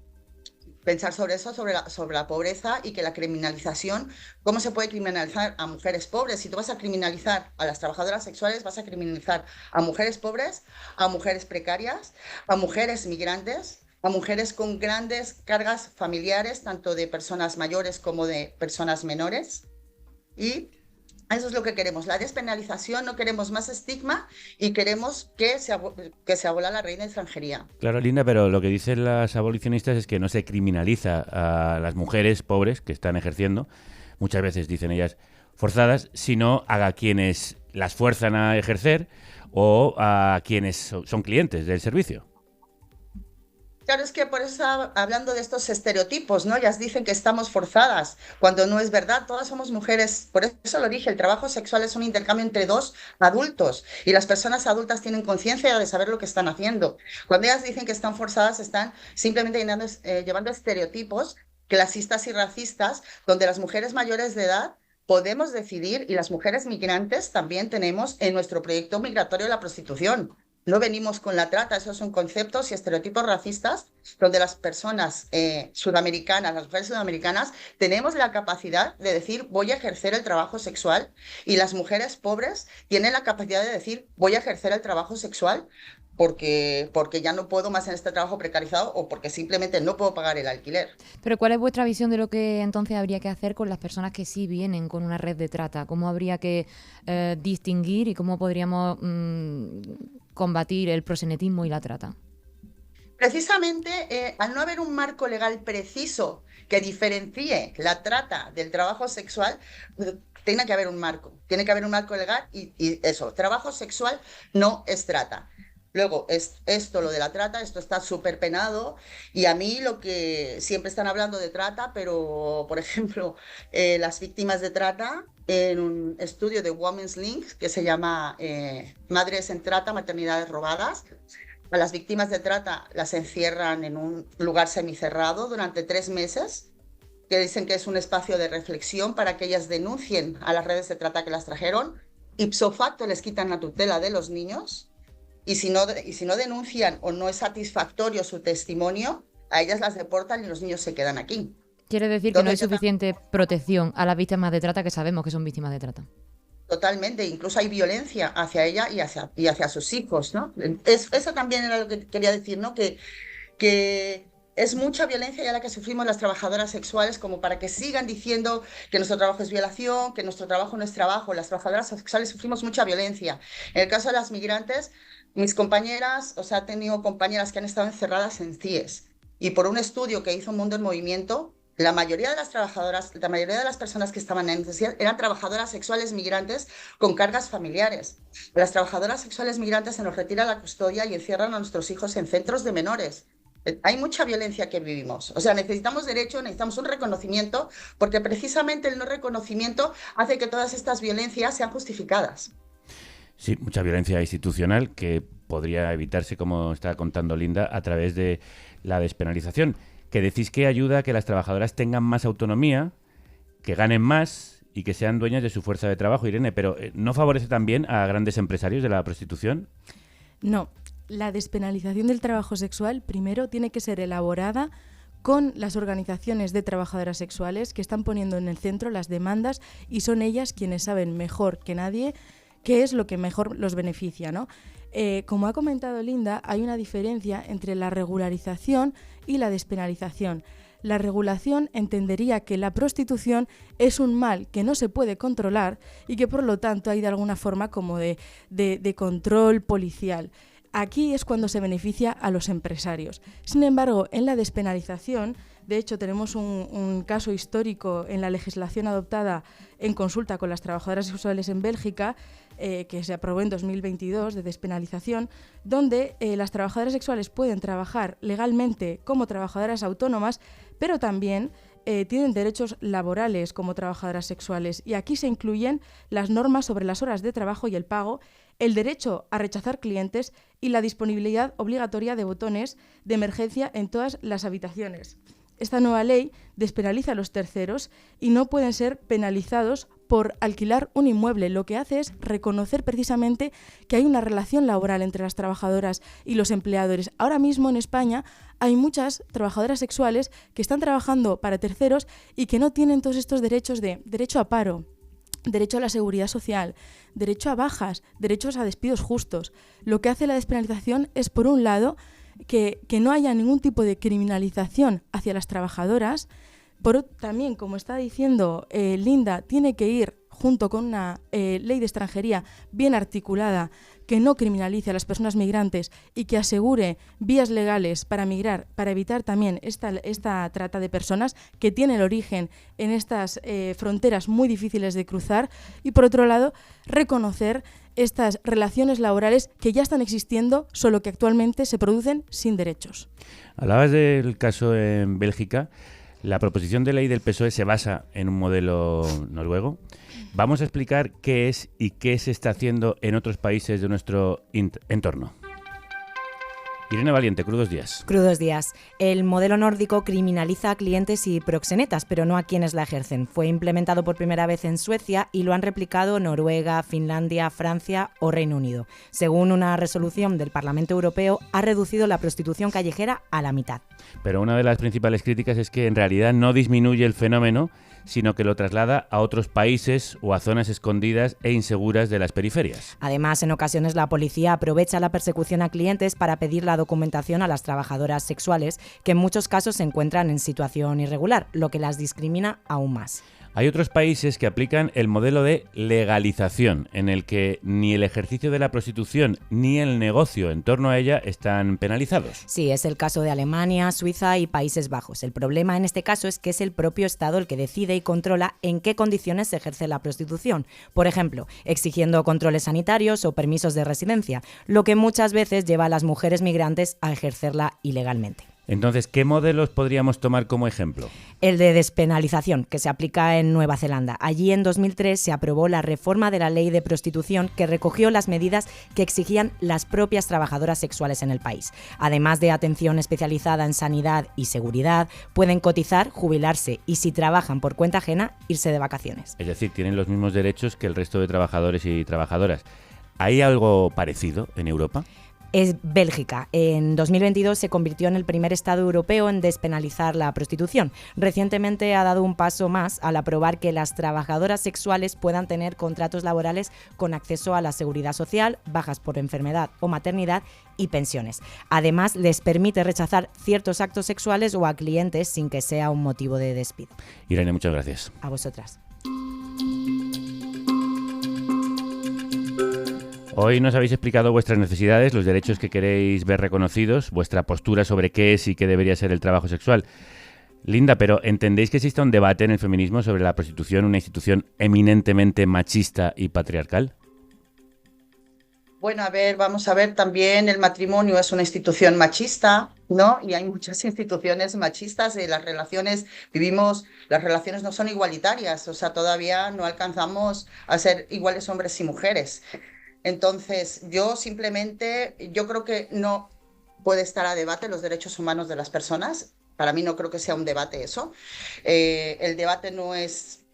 pensar sobre eso, sobre la pobreza, y que la criminalización, ¿cómo se puede criminalizar a mujeres pobres? Si tú vas a criminalizar a las trabajadoras sexuales, vas a criminalizar a mujeres pobres, a mujeres precarias, a mujeres migrantes, a mujeres con grandes cargas familiares, tanto de personas mayores como de personas menores. Y eso es lo que queremos, la despenalización. No queremos más estigma y queremos que se abola la ley de extranjería. Claro, Linda, pero lo que dicen las abolicionistas es que no se criminaliza a las mujeres pobres que están ejerciendo, muchas veces dicen ellas forzadas, sino a quienes las fuerzan a ejercer o a quienes son clientes del servicio. Claro, es que por eso hablando de estos estereotipos, ¿no? Ellas dicen que estamos forzadas, cuando no es verdad, todas somos mujeres. Por eso lo dije, el trabajo sexual es un intercambio entre dos adultos y las personas adultas tienen conciencia de saber lo que están haciendo. Cuando ellas dicen que están forzadas, están simplemente llevando estereotipos clasistas y racistas, donde las mujeres mayores de edad podemos decidir, y las mujeres migrantes también tenemos en nuestro proyecto migratorio la prostitución. No venimos con la trata, esos son conceptos y estereotipos racistas donde las personas sudamericanas, las mujeres sudamericanas, tenemos la capacidad de decir voy a ejercer el trabajo sexual, y las mujeres pobres tienen la capacidad de decir voy a ejercer el trabajo sexual porque ya no puedo más en este trabajo precarizado o porque simplemente no puedo pagar el alquiler. Pero ¿cuál es vuestra visión de lo que entonces habría que hacer con las personas que sí vienen con una red de trata? ¿Cómo habría que distinguir y cómo podríamos combatir el proxenetismo y la trata? Precisamente, al no haber un marco legal preciso que diferencie la trata del trabajo sexual, tiene que haber un marco legal y eso, trabajo sexual no es trata. Luego, lo de la trata, esto está súper penado, y a mí lo que siempre están hablando de trata, pero, por ejemplo, las víctimas de trata, en un estudio de Women's Link que se llama Madres en Trata, Maternidades Robadas, a las víctimas de trata las encierran en un lugar semicerrado durante 3 meses, que dicen que es un espacio de reflexión para que ellas denuncien a las redes de trata que las trajeron. Ipso facto les quitan la tutela de los niños. Y si no denuncian o no es satisfactorio su testimonio, a ellas las deportan y los niños se quedan aquí. Quiere decir que no hay suficiente protección a las víctimas de trata, que sabemos que son víctimas de trata. Totalmente, incluso hay violencia hacia ella y hacia sus hijos, ¿no? Eso también era lo que quería decir, ¿no? Que es mucha violencia ya la que sufrimos las trabajadoras sexuales, como para que sigan diciendo que nuestro trabajo es violación, que nuestro trabajo no es trabajo. Las trabajadoras sexuales sufrimos mucha violencia. En el caso de las migrantes, mis compañeras, he tenido compañeras que han estado encerradas en CIES, y por un estudio que hizo Mundo en Movimiento, la mayoría de las personas que estaban en CIES eran trabajadoras sexuales migrantes con cargas familiares. Las trabajadoras sexuales migrantes se nos retira la custodia y encierran a nuestros hijos en centros de menores. Hay mucha violencia que vivimos. Necesitamos derecho, necesitamos un reconocimiento, porque precisamente el no reconocimiento hace que todas estas violencias sean justificadas. Sí, mucha violencia institucional que podría evitarse, como está contando Linda, a través de la despenalización. Que decís que ayuda a que las trabajadoras tengan más autonomía, que ganen más y que sean dueñas de su fuerza de trabajo, Irene, pero ¿no favorece también a grandes empresarios de la prostitución? No, la despenalización del trabajo sexual primero tiene que ser elaborada con las organizaciones de trabajadoras sexuales, que están poniendo en el centro las demandas, y son ellas quienes saben mejor que nadie qué es lo que mejor los beneficia, ¿no? Como ha comentado Linda, hay una diferencia entre la regularización y la despenalización. La regulación entendería que la prostitución es un mal que no se puede controlar y que por lo tanto hay de alguna forma como de control policial. aquí es cuando se beneficia a los empresarios. Sin embargo, en la despenalización, de hecho tenemos un caso histórico en la legislación adoptada en consulta con las trabajadoras sexuales en Bélgica, que se aprobó en 2022, de despenalización, donde las trabajadoras sexuales pueden trabajar legalmente como trabajadoras autónomas, pero también tienen derechos laborales como trabajadoras sexuales. Y aquí se incluyen las normas sobre las horas de trabajo y el pago, el derecho a rechazar clientes y la disponibilidad obligatoria de botones de emergencia en todas las habitaciones. Esta nueva ley despenaliza a los terceros y no pueden ser penalizados por alquilar un inmueble. Lo que hace es reconocer precisamente que hay una relación laboral entre las trabajadoras y los empleadores. Ahora mismo en España hay muchas trabajadoras sexuales que están trabajando para terceros y que no tienen todos estos derechos de derecho a paro, derecho a la seguridad social, derecho a bajas, derechos a despidos justos. Lo que hace la despenalización es, por un lado, que no haya ningún tipo de criminalización hacia las trabajadoras. También, como está diciendo Linda, tiene que ir junto con una ley de extranjería bien articulada que no criminalice a las personas migrantes y que asegure vías legales para migrar, para evitar también esta trata de personas que tiene el origen en estas fronteras muy difíciles de cruzar. Y por otro lado, reconocer estas relaciones laborales que ya están existiendo, solo que actualmente se producen sin derechos. Hablabas del caso en Bélgica. La proposición de ley del PSOE se basa en un modelo noruego. Vamos a explicar qué es y qué se está haciendo en otros países de nuestro entorno. Irene Valiente, Crudos Días. Crudos Días. El modelo nórdico criminaliza a clientes y proxenetas, pero no a quienes la ejercen. Fue implementado por primera vez en Suecia y lo han replicado Noruega, Finlandia, Francia o Reino Unido. Según una resolución del Parlamento Europeo, ha reducido la prostitución callejera a la mitad. Pero una de las principales críticas es que en realidad no disminuye el fenómeno, sino que lo traslada a otros países o a zonas escondidas e inseguras de las periferias. Además, en ocasiones la policía aprovecha la persecución a clientes para pedir la documentación a las trabajadoras sexuales, que en muchos casos se encuentran en situación irregular, lo que las discrimina aún más. Hay otros países que aplican el modelo de legalización, en el que ni el ejercicio de la prostitución ni el negocio en torno a ella están penalizados. Sí, es el caso de Alemania, Suiza y Países Bajos. El problema en este caso es que es el propio Estado el que decide y controla en qué condiciones se ejerce la prostitución. Por ejemplo, exigiendo controles sanitarios o permisos de residencia, lo que muchas veces lleva a las mujeres migrantes a ejercerla ilegalmente. Entonces, ¿qué modelos podríamos tomar como ejemplo? El de despenalización, que se aplica en Nueva Zelanda. Allí en 2003 se aprobó la reforma de la ley de prostitución que recogió las medidas que exigían las propias trabajadoras sexuales en el país. Además de atención especializada en sanidad y seguridad, pueden cotizar, jubilarse y, si trabajan por cuenta ajena, irse de vacaciones. Es decir, tienen los mismos derechos que el resto de trabajadores y trabajadoras. ¿Hay algo parecido en Europa? Es Bélgica. En 2022 se convirtió en el primer Estado europeo en despenalizar la prostitución. Recientemente ha dado un paso más al aprobar que las trabajadoras sexuales puedan tener contratos laborales con acceso a la seguridad social, bajas por enfermedad o maternidad y pensiones. Además, les permite rechazar ciertos actos sexuales o a clientes sin que sea un motivo de despido. Irene, muchas gracias. A vosotras. Hoy nos habéis explicado vuestras necesidades, los derechos que queréis ver reconocidos, vuestra postura sobre qué es y qué debería ser el trabajo sexual. Linda, pero ¿entendéis que exista un debate en el feminismo sobre la prostitución, una institución eminentemente machista y patriarcal? Bueno, a ver, vamos a ver, también el matrimonio es una institución machista, ¿no? Y hay muchas instituciones machistas, las relaciones no son igualitarias, o sea, todavía no alcanzamos a ser iguales hombres y mujeres. Entonces, yo creo que no puede estar a debate los derechos humanos de las personas. Para mí no creo que sea un debate eso. El debate no es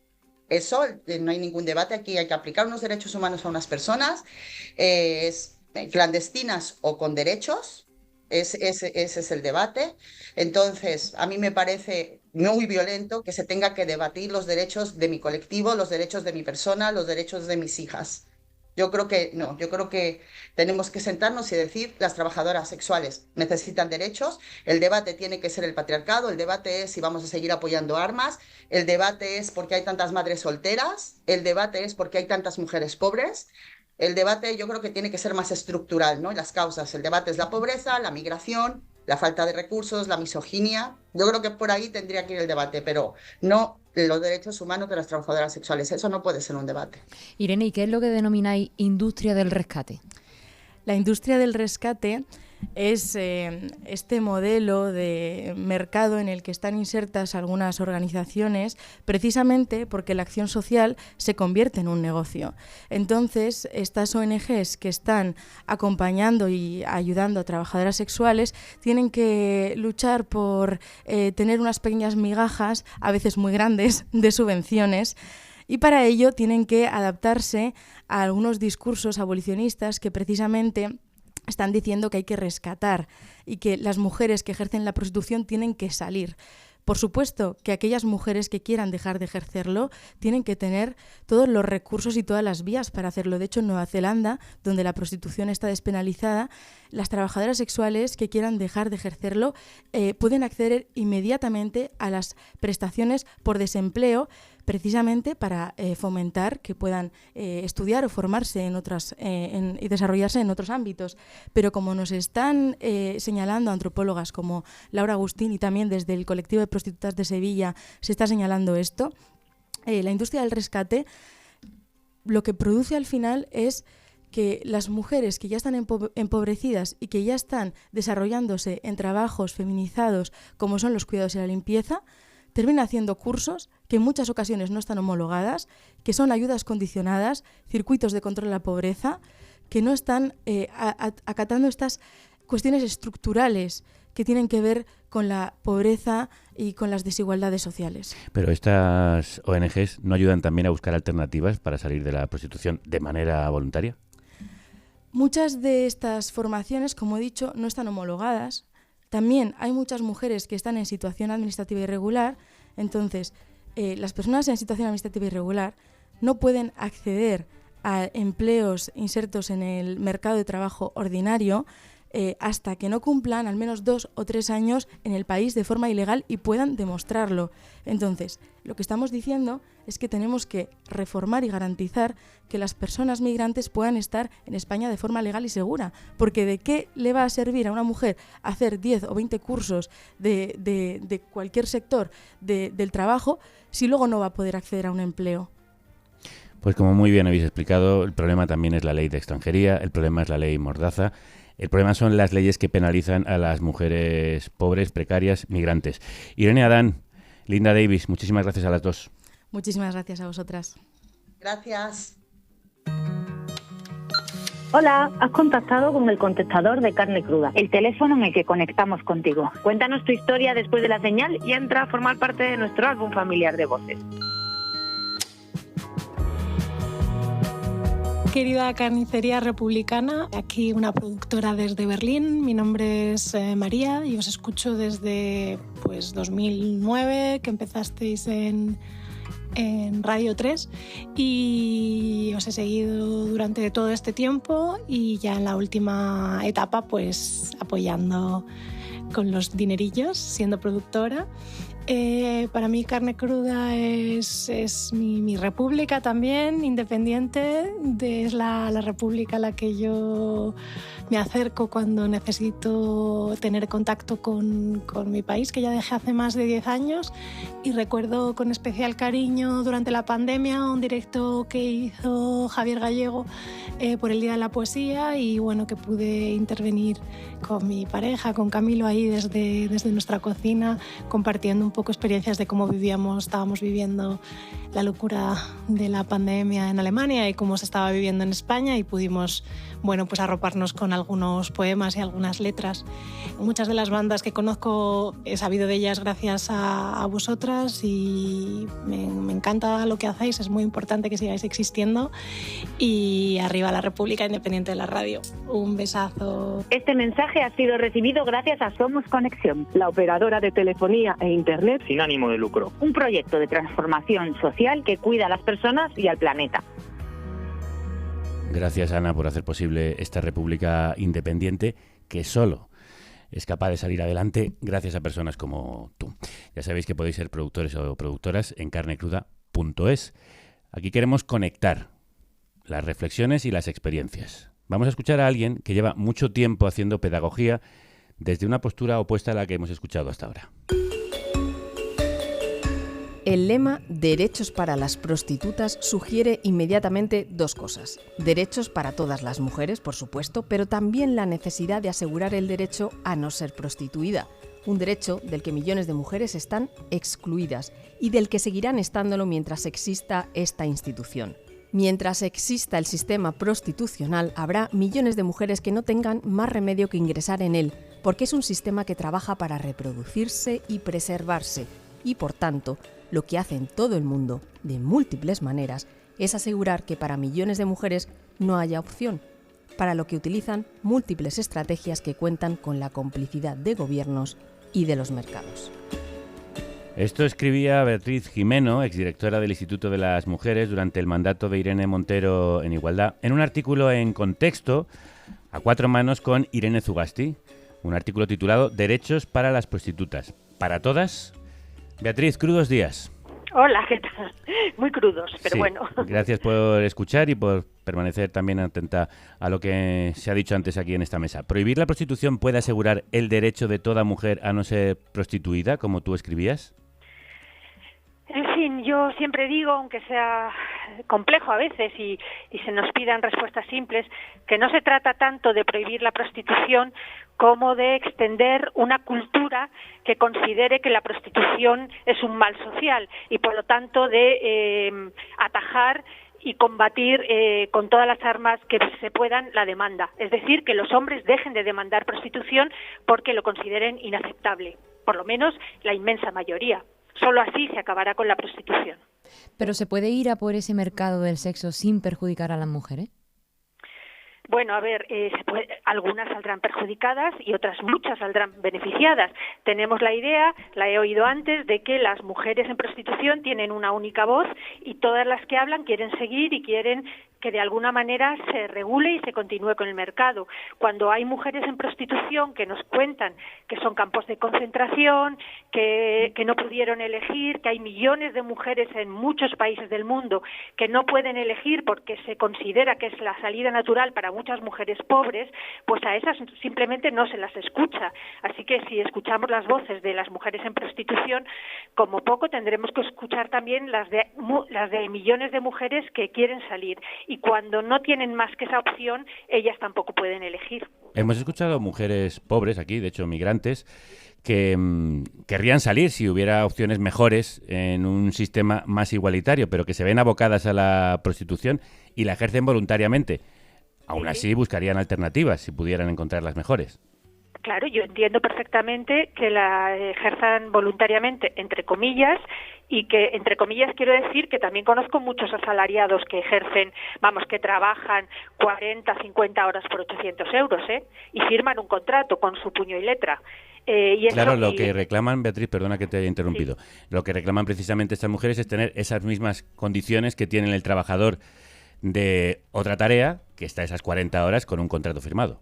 eso, no hay ningún debate. Aquí hay que aplicar unos derechos humanos a unas personas, clandestinas o con derechos. Ese es el debate. Entonces, a mí me parece muy violento que se tenga que debatir los derechos de mi colectivo, los derechos de mi persona, los derechos de mis hijas. Yo creo que tenemos que sentarnos y decir, las trabajadoras sexuales necesitan derechos, el debate tiene que ser el patriarcado, el debate es si vamos a seguir apoyando armas, el debate es por qué hay tantas madres solteras, el debate es por qué hay tantas mujeres pobres, El debate yo creo que tiene que ser más estructural, ¿no? Las causas, el debate es la pobreza, la migración, la falta de recursos, la misoginia. Yo creo que por ahí tendría que ir el debate, pero no los derechos humanos de las trabajadoras sexuales. Eso no puede ser un debate. Irene, ¿y qué es lo que denomináis industria del rescate? La industria del rescate es este modelo de mercado en el que están insertas algunas organizaciones precisamente porque la acción social se convierte en un negocio. Entonces, estas ONGs que están acompañando y ayudando a trabajadoras sexuales tienen que luchar por tener unas pequeñas migajas, a veces muy grandes, de subvenciones, y para ello tienen que adaptarse a algunos discursos abolicionistas que precisamente están diciendo que hay que rescatar y que las mujeres que ejercen la prostitución tienen que salir. Por supuesto que aquellas mujeres que quieran dejar de ejercerlo tienen que tener todos los recursos y todas las vías para hacerlo. De hecho, en Nueva Zelanda, donde la prostitución está despenalizada, las trabajadoras sexuales que quieran dejar de ejercerlo pueden acceder inmediatamente a las prestaciones por desempleo, precisamente para fomentar que puedan estudiar o formarse en otras y desarrollarse en otros ámbitos. Pero como nos están señalando antropólogas como Laura Agustín y también desde el colectivo de prostitutas de Sevilla se está señalando esto, la industria del rescate lo que produce al final es que las mujeres que ya están empobrecidas y que ya están desarrollándose en trabajos feminizados como son los cuidados y la limpieza, terminan haciendo cursos que en muchas ocasiones no están homologadas, que son ayudas condicionadas, circuitos de control de la pobreza, que no están acatando estas cuestiones estructurales que tienen que ver con la pobreza y con las desigualdades sociales. Pero estas ONGs no ayudan también a buscar alternativas para salir de la prostitución de manera voluntaria. Muchas de estas formaciones, como he dicho, no están homologadas. También hay muchas mujeres que están en situación administrativa irregular, entonces las personas en situación administrativa irregular no pueden acceder a empleos insertos en el mercado de trabajo ordinario hasta que no cumplan al menos 2 o 3 años en el país de forma ilegal y puedan demostrarlo. Entonces, lo que estamos diciendo es que tenemos que reformar y garantizar que las personas migrantes puedan estar en España de forma legal y segura, porque ¿de qué le va a servir a una mujer hacer 10 o 20 cursos de cualquier sector del trabajo si luego no va a poder acceder a un empleo? Pues como muy bien habéis explicado, el problema también es la ley de extranjería, el problema es la ley Mordaza. El problema son las leyes que penalizan a las mujeres pobres, precarias, migrantes. Irene Adán, Linda Davis, muchísimas gracias a las dos. Muchísimas gracias a vosotras. Gracias. Hola, has contactado con el contestador de Carne Cruda, el teléfono en el que conectamos contigo. Cuéntanos tu historia después de la señal y entra a formar parte de nuestro álbum familiar de voces. Querida carnicería republicana, aquí una productora desde Berlín. Mi nombre es María y os escucho desde 2009, que empezasteis en Radio 3, y os he seguido durante todo este tiempo y ya en la última etapa apoyando con los dinerillos, siendo productora. Para mí Carne Cruda es mi república también, independiente. Es la república a la que yo me acerco cuando necesito tener contacto con mi país, que ya dejé hace más de 10 años. Y recuerdo con especial cariño durante la pandemia un directo que hizo Javier Gallego por el Día de la Poesía, y bueno, que pude intervenir con mi pareja, con Camilo, ahí desde nuestra cocina, compartiendo un poco experiencias de cómo estábamos viviendo la locura de la pandemia en Alemania y cómo se estaba viviendo en España, y pudimos arroparnos con algunos poemas y algunas letras. Muchas de las bandas que conozco he sabido de ellas gracias a vosotras, y me encanta lo que hacéis, es muy importante que sigáis existiendo, y arriba la República Independiente de la Radio. Un besazo. Este mensaje ha sido recibido gracias a Somos Conexión, la operadora de telefonía e internet sin ánimo de lucro. Un proyecto de transformación social que cuida a las personas y al planeta. Gracias, Ana, por hacer posible esta república independiente que solo es capaz de salir adelante gracias a personas como tú. Ya sabéis que podéis ser productores o productoras en carnecruda.es. Aquí queremos conectar las reflexiones y las experiencias. Vamos a escuchar a alguien que lleva mucho tiempo haciendo pedagogía desde una postura opuesta a la que hemos escuchado hasta ahora. El lema Derechos para las prostitutas sugiere inmediatamente dos cosas. Derechos para todas las mujeres, por supuesto, pero también la necesidad de asegurar el derecho a no ser prostituida. Un derecho del que millones de mujeres están excluidas y del que seguirán estándolo mientras exista esta institución. Mientras exista el sistema prostitucional, habrá millones de mujeres que no tengan más remedio que ingresar en él, porque es un sistema que trabaja para reproducirse y preservarse, y por tanto, lo que hace en todo el mundo, de múltiples maneras, es asegurar que para millones de mujeres no haya opción, para lo que utilizan múltiples estrategias que cuentan con la complicidad de gobiernos y de los mercados. Esto escribía Beatriz Gimeno, exdirectora del Instituto de las Mujeres, durante el mandato de Irene Montero en Igualdad, en un artículo en Contexto, a cuatro manos, con Irene Zugasti, un artículo titulado Derechos para las prostitutas. ¿Para todas? Beatriz, crudos días. Hola, ¿qué tal? Muy crudos, pero sí, bueno. Gracias por escuchar y por permanecer también atenta a lo que se ha dicho antes aquí en esta mesa. ¿Prohibir la prostitución puede asegurar el derecho de toda mujer a no ser prostituida, como tú escribías? En fin, yo siempre digo, aunque sea complejo a veces y se nos pidan respuestas simples, que no se trata tanto de prohibir la prostitución como de extender una cultura que considere que la prostitución es un mal social y por lo tanto de atajar y combatir con todas las armas que se puedan la demanda. Es decir, que los hombres dejen de demandar prostitución porque lo consideren inaceptable, por lo menos la inmensa mayoría. Solo así se acabará con la prostitución. ¿Pero se puede ir a por ese mercado del sexo sin perjudicar a las mujeres? Bueno, a ver, algunas saldrán perjudicadas y otras muchas saldrán beneficiadas. Tenemos la idea, la he oído antes, de que las mujeres en prostitución tienen una única voz y todas las que hablan quieren seguir y quieren que de alguna manera se regule y se continúe con el mercado. Cuando hay mujeres en prostitución que nos cuentan que son campos de concentración, que no pudieron elegir, que hay millones de mujeres en muchos países del mundo que no pueden elegir porque se considera que es la salida natural para muchas mujeres pobres, pues a esas simplemente no se las escucha. Así que si escuchamos las voces de las mujeres en prostitución, como poco tendremos que escuchar también las de millones de mujeres que quieren salir. Y cuando no tienen más que esa opción, ellas tampoco pueden elegir. Hemos escuchado mujeres pobres aquí, de hecho migrantes, que querrían salir si hubiera opciones mejores en un sistema más igualitario, pero que se ven abocadas a la prostitución y la ejercen voluntariamente. Aún así buscarían alternativas si pudieran encontrar las mejores. Claro, yo entiendo perfectamente que la ejerzan voluntariamente, entre comillas, y que, entre comillas, quiero decir que también conozco muchos asalariados que ejercen, que trabajan 40, 50 horas por 800 euros, y firman un contrato con su puño y letra. Claro, lo que reclaman, Beatriz, perdona que te haya interrumpido, lo que reclaman precisamente estas mujeres es tener esas mismas condiciones que tiene el trabajador de otra tarea, que está esas 40 horas con un contrato firmado.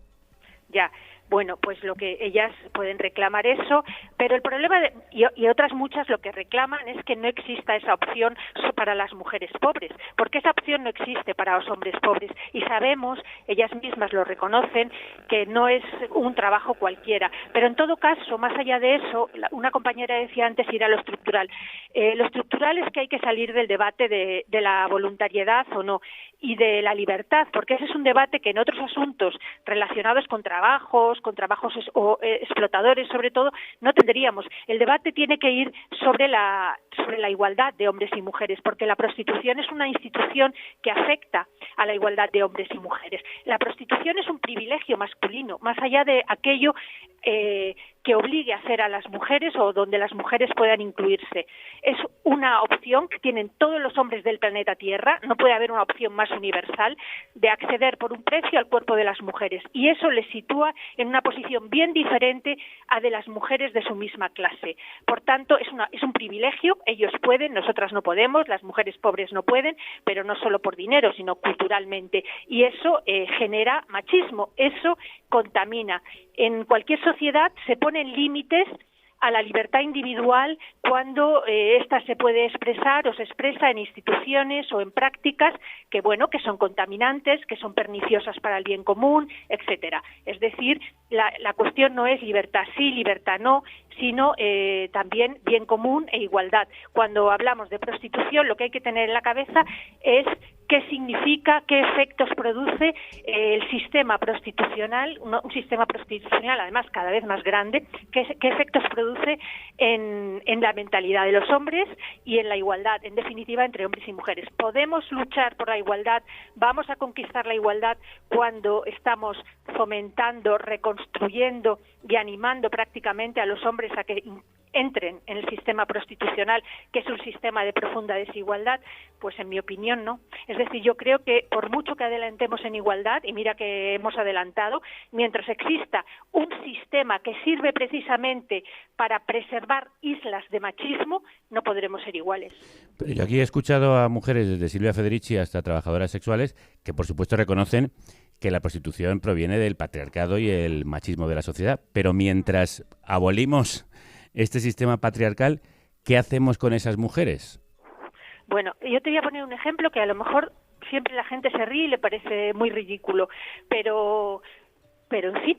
Ya. Bueno, pues lo que ellas pueden reclamar eso, pero el problema, y otras muchas lo que reclaman es que no exista esa opción para las mujeres pobres, porque esa opción no existe para los hombres pobres y sabemos, ellas mismas lo reconocen, que no es un trabajo cualquiera. Pero en todo caso, más allá de eso, una compañera decía antes ir a lo estructural. Lo estructural es que hay que salir del debate de la voluntariedad o no y de la libertad, porque ese es un debate que en otros asuntos relacionados con trabajos explotadores, sobre todo, no tendríamos. El debate tiene que ir sobre la igualdad de hombres y mujeres, porque la prostitución es una institución que afecta a la igualdad de hombres y mujeres. La prostitución es un privilegio masculino, más allá de aquello que obligue a hacer a las mujeres o donde las mujeres puedan incluirse. Es una opción que tienen todos los hombres del planeta Tierra, no puede haber una opción más universal de acceder por un precio al cuerpo de las mujeres, y eso les sitúa en una posición bien diferente a de las mujeres de su misma clase. Por tanto, es un privilegio, ellos pueden, nosotras no podemos, las mujeres pobres no pueden, pero no solo por dinero, sino culturalmente, y eso genera machismo, eso contamina. En cualquier sociedad se ponen límites a la libertad individual cuando ésta se puede expresar o se expresa en instituciones o en prácticas que, bueno, que son contaminantes, que son perniciosas para el bien común, etcétera. Es decir, la cuestión no es libertad sí, libertad no, sino también bien común e igualdad. Cuando hablamos de prostitución, lo que hay que tener en la cabeza es qué significa, qué efectos produce el sistema prostitucional, un sistema prostitucional además cada vez más grande, qué efectos produce en la mentalidad de los hombres y en la igualdad, en definitiva, entre hombres y mujeres. Podemos luchar por la igualdad, vamos a conquistar la igualdad cuando estamos fomentando, reconstruyendo y animando prácticamente a los hombres a que entren en el sistema prostitucional, que es un sistema de profunda desigualdad. Pues en mi opinión no. Es decir, yo creo que por mucho que adelantemos en igualdad, y mira que hemos adelantado, mientras exista un sistema que sirve precisamente para preservar islas de machismo, no podremos ser iguales. Pero yo aquí he escuchado a mujeres desde Silvia Federici hasta trabajadoras sexuales que por supuesto reconocen que la prostitución proviene del patriarcado y el machismo de la sociedad, pero mientras abolimos este sistema patriarcal, ¿qué hacemos con esas mujeres? Bueno, yo te voy a poner un ejemplo que a lo mejor siempre la gente se ríe y le parece muy ridículo, pero en fin,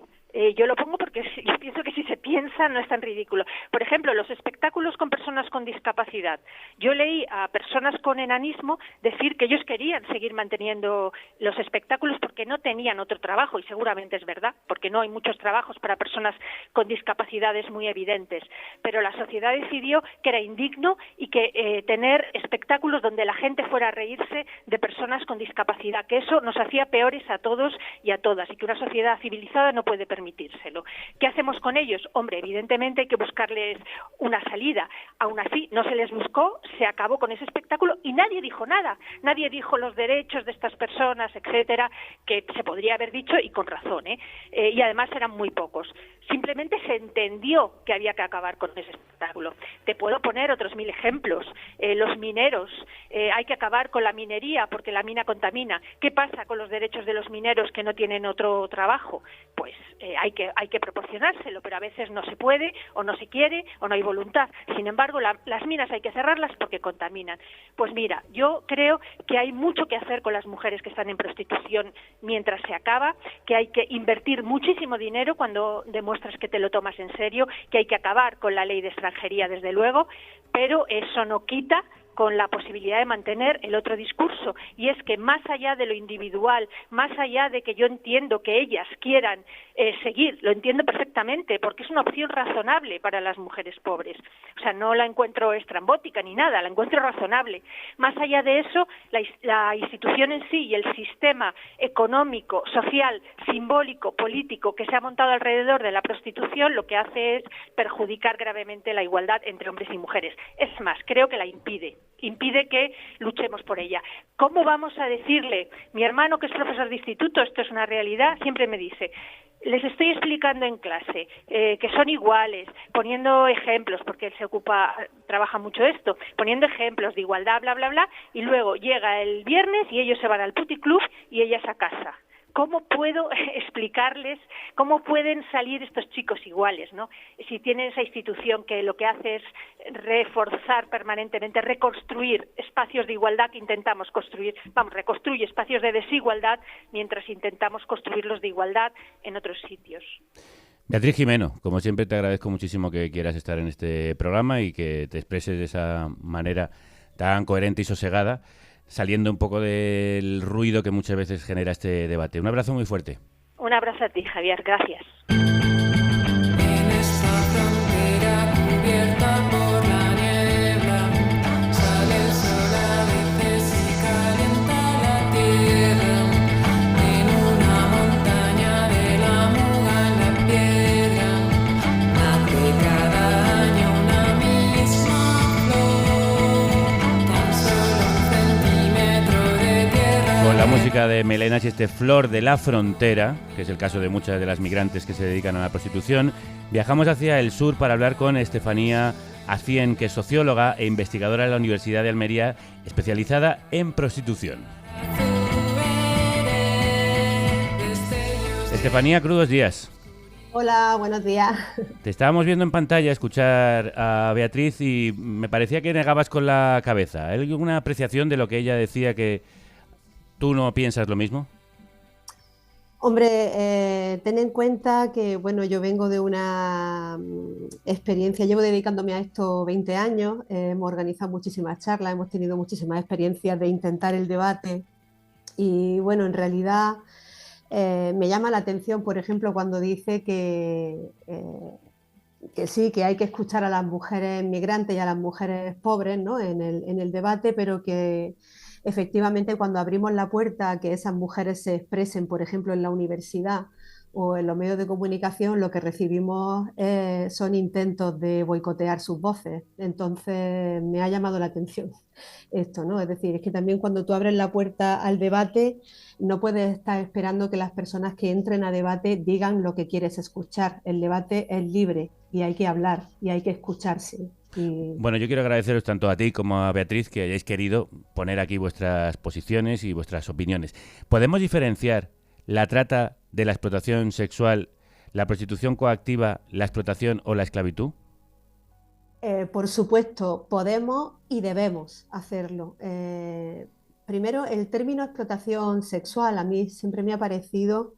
yo lo pongo porque yo pienso que si se piensa no es tan ridículo. Por ejemplo, los espectáculos con personas con discapacidad. Yo leí a personas con enanismo decir que ellos querían seguir manteniendo los espectáculos porque no tenían otro trabajo, y seguramente es verdad, porque no hay muchos trabajos para personas con discapacidades muy evidentes. Pero la sociedad decidió que era indigno y que tener espectáculos donde la gente fuera a reírse de personas con discapacidad, que eso nos hacía peores a todos y a todas, y que una sociedad civilizada no puede permitírselo. ¿Qué hacemos con ellos? Hombre, evidentemente hay que buscarles una salida. Aún así, no se les buscó, se acabó con ese espectáculo y nadie dijo nada. Nadie dijo los derechos de estas personas, etcétera, que se podría haber dicho y con razón, y además eran muy pocos. Simplemente se entendió que había que acabar con ese espectáculo. Te puedo poner otros 1000 ejemplos. Los mineros, hay que acabar con la minería porque la mina contamina. ¿Qué pasa con los derechos de los mineros que no tienen otro trabajo? Pues hay que proporcionárselo, pero a veces no se puede, o no se quiere, o no hay voluntad. Sin embargo, las minas hay que cerrarlas porque contaminan. Pues mira, yo creo que hay mucho que hacer con las mujeres que están en prostitución mientras se acaba, que hay que invertir muchísimo dinero cuando demuestras que te lo tomas en serio, que hay que acabar con la ley de extranjería, desde luego, pero eso no quita con la posibilidad de mantener el otro discurso, y es que más allá de lo individual, más allá de que yo entiendo que ellas quieran seguir, lo entiendo perfectamente, porque es una opción razonable para las mujeres pobres, o sea, no la encuentro estrambótica ni nada, la encuentro razonable. Más allá de eso, la institución en sí y el sistema económico, social, simbólico, político que se ha montado alrededor de la prostitución, lo que hace es perjudicar gravemente la igualdad entre hombres y mujeres. Es más, creo que la impide que luchemos por ella. ¿Cómo vamos a decirle? Mi hermano, que es profesor de instituto, esto es una realidad, siempre me dice, les estoy explicando en clase que son iguales, poniendo ejemplos, porque él trabaja mucho esto, poniendo ejemplos de igualdad, bla, bla, bla, y luego llega el viernes y ellos se van al puticlub y ellas a casa. ¿Cómo puedo explicarles cómo pueden salir estos chicos iguales, ¿no? Si tienen esa institución que lo que hace es reforzar permanentemente, reconstruir espacios de igualdad que intentamos construir, reconstruye espacios de desigualdad mientras intentamos construirlos de igualdad en otros sitios. Beatriz Gimeno, como siempre te agradezco muchísimo que quieras estar en este programa y que te expreses de esa manera tan coherente y sosegada, saliendo un poco del ruido que muchas veces genera este debate. Un abrazo muy fuerte. Un abrazo a ti, Javier. Gracias. En esta frontera cubierta por la niebla, sale el sol a veces y calienta la tierra. En una montaña de la muga en la piedra, nace cada año una misma flor, tan solo un centímetro de tierra. Con la música de Melenas y este Flor de la Frontera, que es el caso de muchas de las migrantes que se dedican a la prostitución, viajamos hacia el sur para hablar con Estefanía Acien, que es socióloga e investigadora de la Universidad de Almería, especializada en prostitución. Destellos Estefanía, crudos días. Hola, buenos días. Te estábamos viendo en pantalla escuchar a Beatriz y me parecía que negabas con la cabeza. ¿Hay alguna apreciación de lo que ella decía que tú no piensas lo mismo? Hombre, ten en cuenta que, bueno, yo vengo de una experiencia, llevo dedicándome a esto 20 años, hemos organizado muchísimas charlas, hemos tenido muchísimas experiencias de intentar el debate y, bueno, en realidad me llama la atención, por ejemplo, cuando dice que sí, que hay que escuchar a las mujeres migrantes y a las mujeres pobres, ¿no? en el debate, pero que efectivamente cuando abrimos la puerta a que esas mujeres se expresen, por ejemplo, en la universidad o en los medios de comunicación, lo que recibimos son intentos de boicotear sus voces. Entonces me ha llamado la atención esto, ¿no? Es decir, es que también cuando tú abres la puerta al debate, no puedes estar esperando que las personas que entren a debate digan lo que quieres escuchar. El debate es libre y hay que hablar y hay que escucharse. Bueno, yo quiero agradeceros tanto a ti como a Beatriz que hayáis querido poner aquí vuestras posiciones y vuestras opiniones. ¿Podemos diferenciar la trata de la explotación sexual, la prostitución coactiva, la explotación o la esclavitud? Por supuesto, podemos y debemos hacerlo. Primero, el término explotación sexual a mí siempre me ha parecido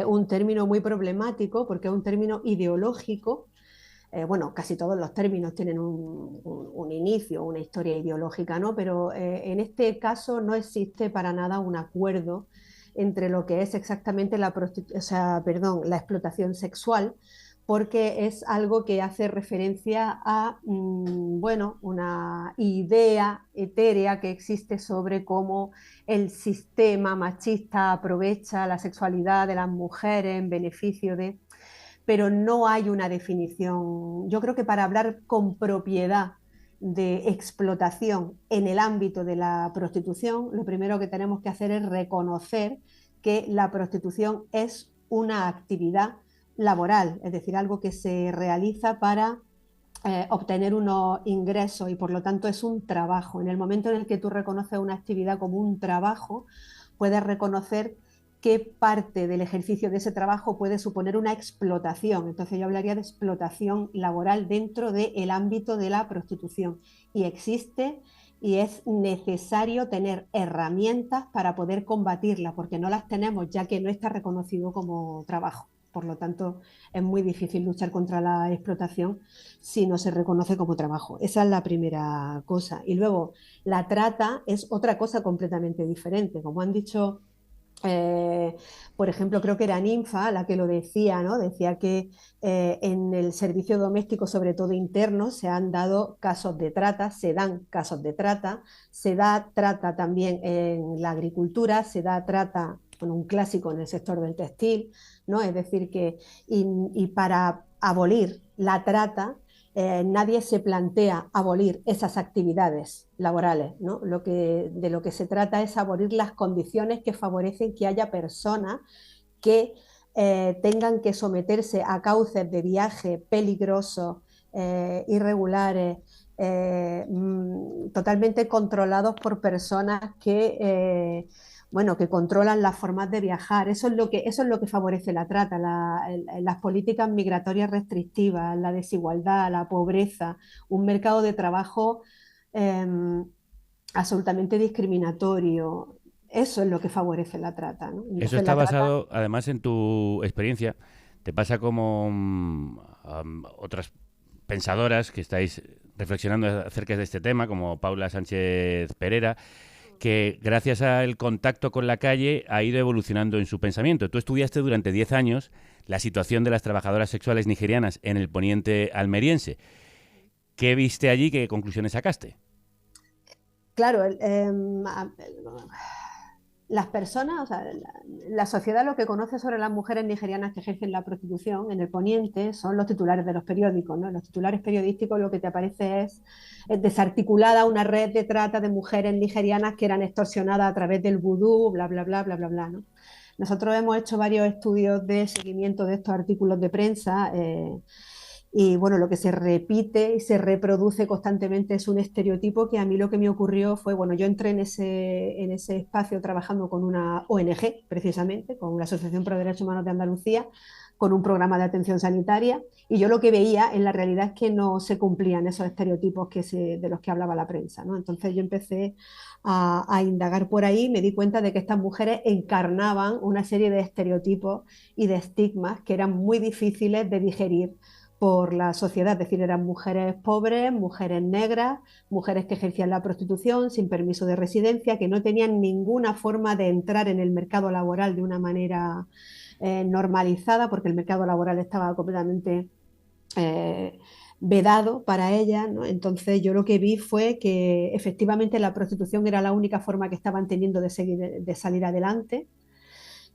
un término muy problemático porque es un término ideológico. Bueno, casi todos los términos tienen un inicio, una historia ideológica, ¿no? Pero en este caso no existe para nada un acuerdo entre lo que es exactamente la explotación sexual, porque es algo que hace referencia a bueno, una idea etérea que existe sobre cómo el sistema machista aprovecha la sexualidad de las mujeres en beneficio de... Pero no hay una definición. Yo creo que para hablar con propiedad de explotación en el ámbito de la prostitución, lo primero que tenemos que hacer es reconocer que la prostitución es una actividad laboral, es decir, algo que se realiza para obtener unos ingresos y por lo tanto es un trabajo. En el momento en el que tú reconoces una actividad como un trabajo, puedes reconocer qué parte del ejercicio de ese trabajo puede suponer una explotación. Entonces yo hablaría de explotación laboral dentro del ámbito de la prostitución. Y existe y es necesario tener herramientas para poder combatirla, porque no las tenemos ya que no está reconocido como trabajo. Por lo tanto, es muy difícil luchar contra la explotación si no se reconoce como trabajo. Esa es la primera cosa. Y luego, la trata es otra cosa completamente diferente. Como han dicho... por ejemplo, creo que era Ninfa la que lo decía, ¿no? Decía que en el servicio doméstico, sobre todo interno, se han dado casos de trata, se dan casos de trata, se da trata también en la agricultura, se da trata, bueno, un clásico en el sector del textil, ¿no? Es decir, que y para abolir la trata, nadie se plantea abolir esas actividades laborales, ¿no? De lo que se trata es abolir las condiciones que favorecen que haya personas que tengan que someterse a cauces de viaje peligrosos, irregulares, totalmente controlados por personas que... bueno, que controlan las formas de viajar. Eso es lo que favorece la trata, las políticas migratorias restrictivas, la desigualdad, la pobreza, un mercado de trabajo absolutamente discriminatorio. Eso es lo que favorece la trata, ¿no? Entonces, eso está basado, además, en tu experiencia. Te pasa como otras pensadoras que estáis reflexionando acerca de este tema, como Paula Sánchez Perera, que gracias al contacto con la calle ha ido evolucionando en su pensamiento. Tú estudiaste durante 10 años la situación de las trabajadoras sexuales nigerianas en el poniente almeriense. ¿Qué viste allí? ¿Qué conclusiones sacaste? Claro, las personas, o sea, la sociedad lo que conoce sobre las mujeres nigerianas que ejercen la prostitución en el poniente son los titulares de los periódicos, ¿no? En los titulares periodísticos lo que te aparece es desarticulada una red de trata de mujeres nigerianas que eran extorsionadas a través del vudú, bla, bla, bla, bla, bla, bla, ¿no? Nosotros hemos hecho varios estudios de seguimiento de estos artículos de prensa y bueno, lo que se repite y se reproduce constantemente es un estereotipo que a mí lo que me ocurrió fue, bueno, yo entré en ese espacio trabajando con una ONG, precisamente, con la Asociación Pro Derechos Humanos de Andalucía, con un programa de atención sanitaria, y yo lo que veía en la realidad es que no se cumplían esos estereotipos de los que hablaba la prensa, ¿no? Entonces yo empecé a indagar por ahí, me di cuenta de que estas mujeres encarnaban una serie de estereotipos y de estigmas que eran muy difíciles de digerir por la sociedad, es decir, eran mujeres pobres, mujeres negras, mujeres que ejercían la prostitución sin permiso de residencia, que no tenían ninguna forma de entrar en el mercado laboral de una manera normalizada, porque el mercado laboral estaba completamente vedado para ellas, ¿no? Entonces yo lo que vi fue que efectivamente la prostitución era la única forma que estaban teniendo de salir adelante,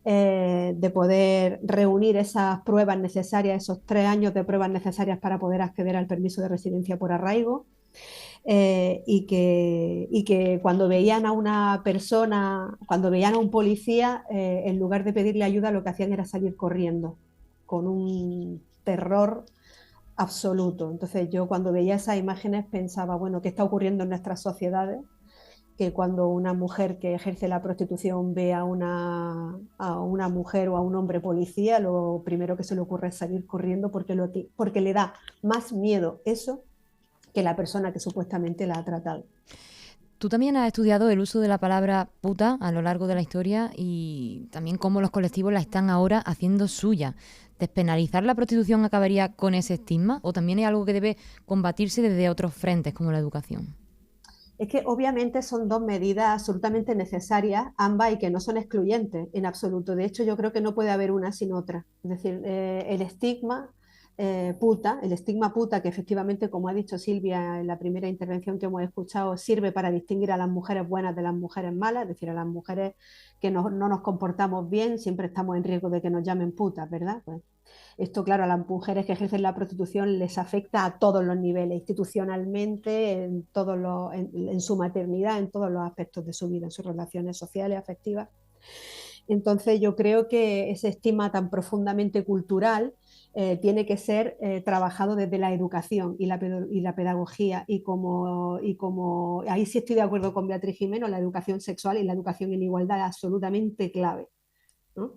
de poder reunir esas pruebas necesarias, esos 3 años de pruebas necesarias para poder acceder al permiso de residencia por arraigo. Y que cuando veían a una persona, cuando veían a un policía, en lugar de pedirle ayuda, lo que hacían era salir corriendo, con un terror absoluto. Entonces yo cuando veía esas imágenes pensaba, bueno, ¿qué está ocurriendo en nuestras sociedades? Que cuando una mujer que ejerce la prostitución ve a una mujer o a un hombre policía, lo primero que se le ocurre es salir corriendo porque le da más miedo eso que la persona que supuestamente la ha tratado. Tú también has estudiado el uso de la palabra puta a lo largo de la historia y también cómo los colectivos la están ahora haciendo suya. ¿Despenalizar la prostitución acabaría con ese estigma o también es algo que debe combatirse desde otros frentes como la educación? Es que obviamente son 2 medidas absolutamente necesarias, ambas, y que no son excluyentes en absoluto. De hecho, yo creo que no puede haber una sin otra. Es decir, el estigma puta, que efectivamente, como ha dicho Silvia en la primera intervención que hemos escuchado, sirve para distinguir a las mujeres buenas de las mujeres malas, es decir, a las mujeres que no nos comportamos bien, siempre estamos en riesgo de que nos llamen putas, ¿verdad? Pues esto, claro, a las mujeres que ejercen la prostitución les afecta a todos los niveles, institucionalmente, en su maternidad, en todos los aspectos de su vida, en sus relaciones sociales, afectivas. Entonces yo creo que ese estigma tan profundamente cultural tiene que ser trabajado desde la educación y la pedagogía, y como ahí sí estoy de acuerdo con Beatriz Jimeno, la educación sexual y la educación en igualdad es absolutamente clave, ¿no?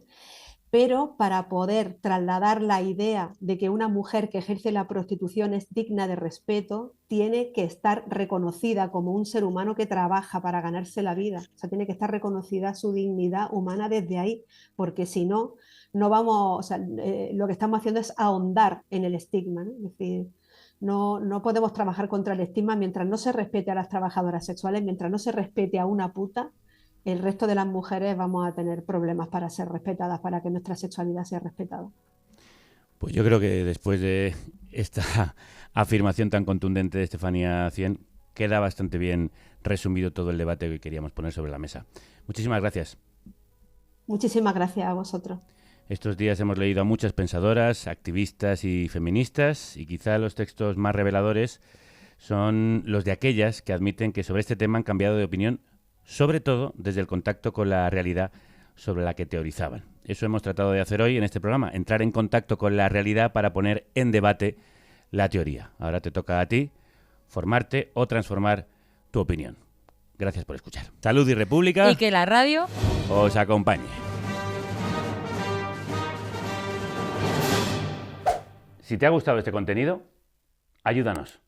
Pero para poder trasladar la idea de que una mujer que ejerce la prostitución es digna de respeto, tiene que estar reconocida como un ser humano que trabaja para ganarse la vida. O sea, tiene que estar reconocida su dignidad humana desde ahí, porque si no, no vamos, o sea, lo que estamos haciendo es ahondar en el estigma, ¿no? Es decir, no podemos trabajar contra el estigma mientras no se respete a las trabajadoras sexuales, mientras no se respete a una puta. El resto de las mujeres vamos a tener problemas para ser respetadas, para que nuestra sexualidad sea respetada. Pues yo creo que después de esta afirmación tan contundente de Estefanía Cien, queda bastante bien resumido todo el debate que queríamos poner sobre la mesa. Muchísimas gracias. Muchísimas gracias a vosotros. Estos días hemos leído a muchas pensadoras, activistas y feministas, y quizá los textos más reveladores son los de aquellas que admiten que sobre este tema han cambiado de opinión, sobre todo desde el contacto con la realidad sobre la que teorizaban. Eso hemos tratado de hacer hoy en este programa, entrar en contacto con la realidad para poner en debate la teoría. Ahora te toca a ti formarte o transformar tu opinión. Gracias por escuchar. Salud y República. Y que la radio os acompañe. Si te ha gustado este contenido, ayúdanos.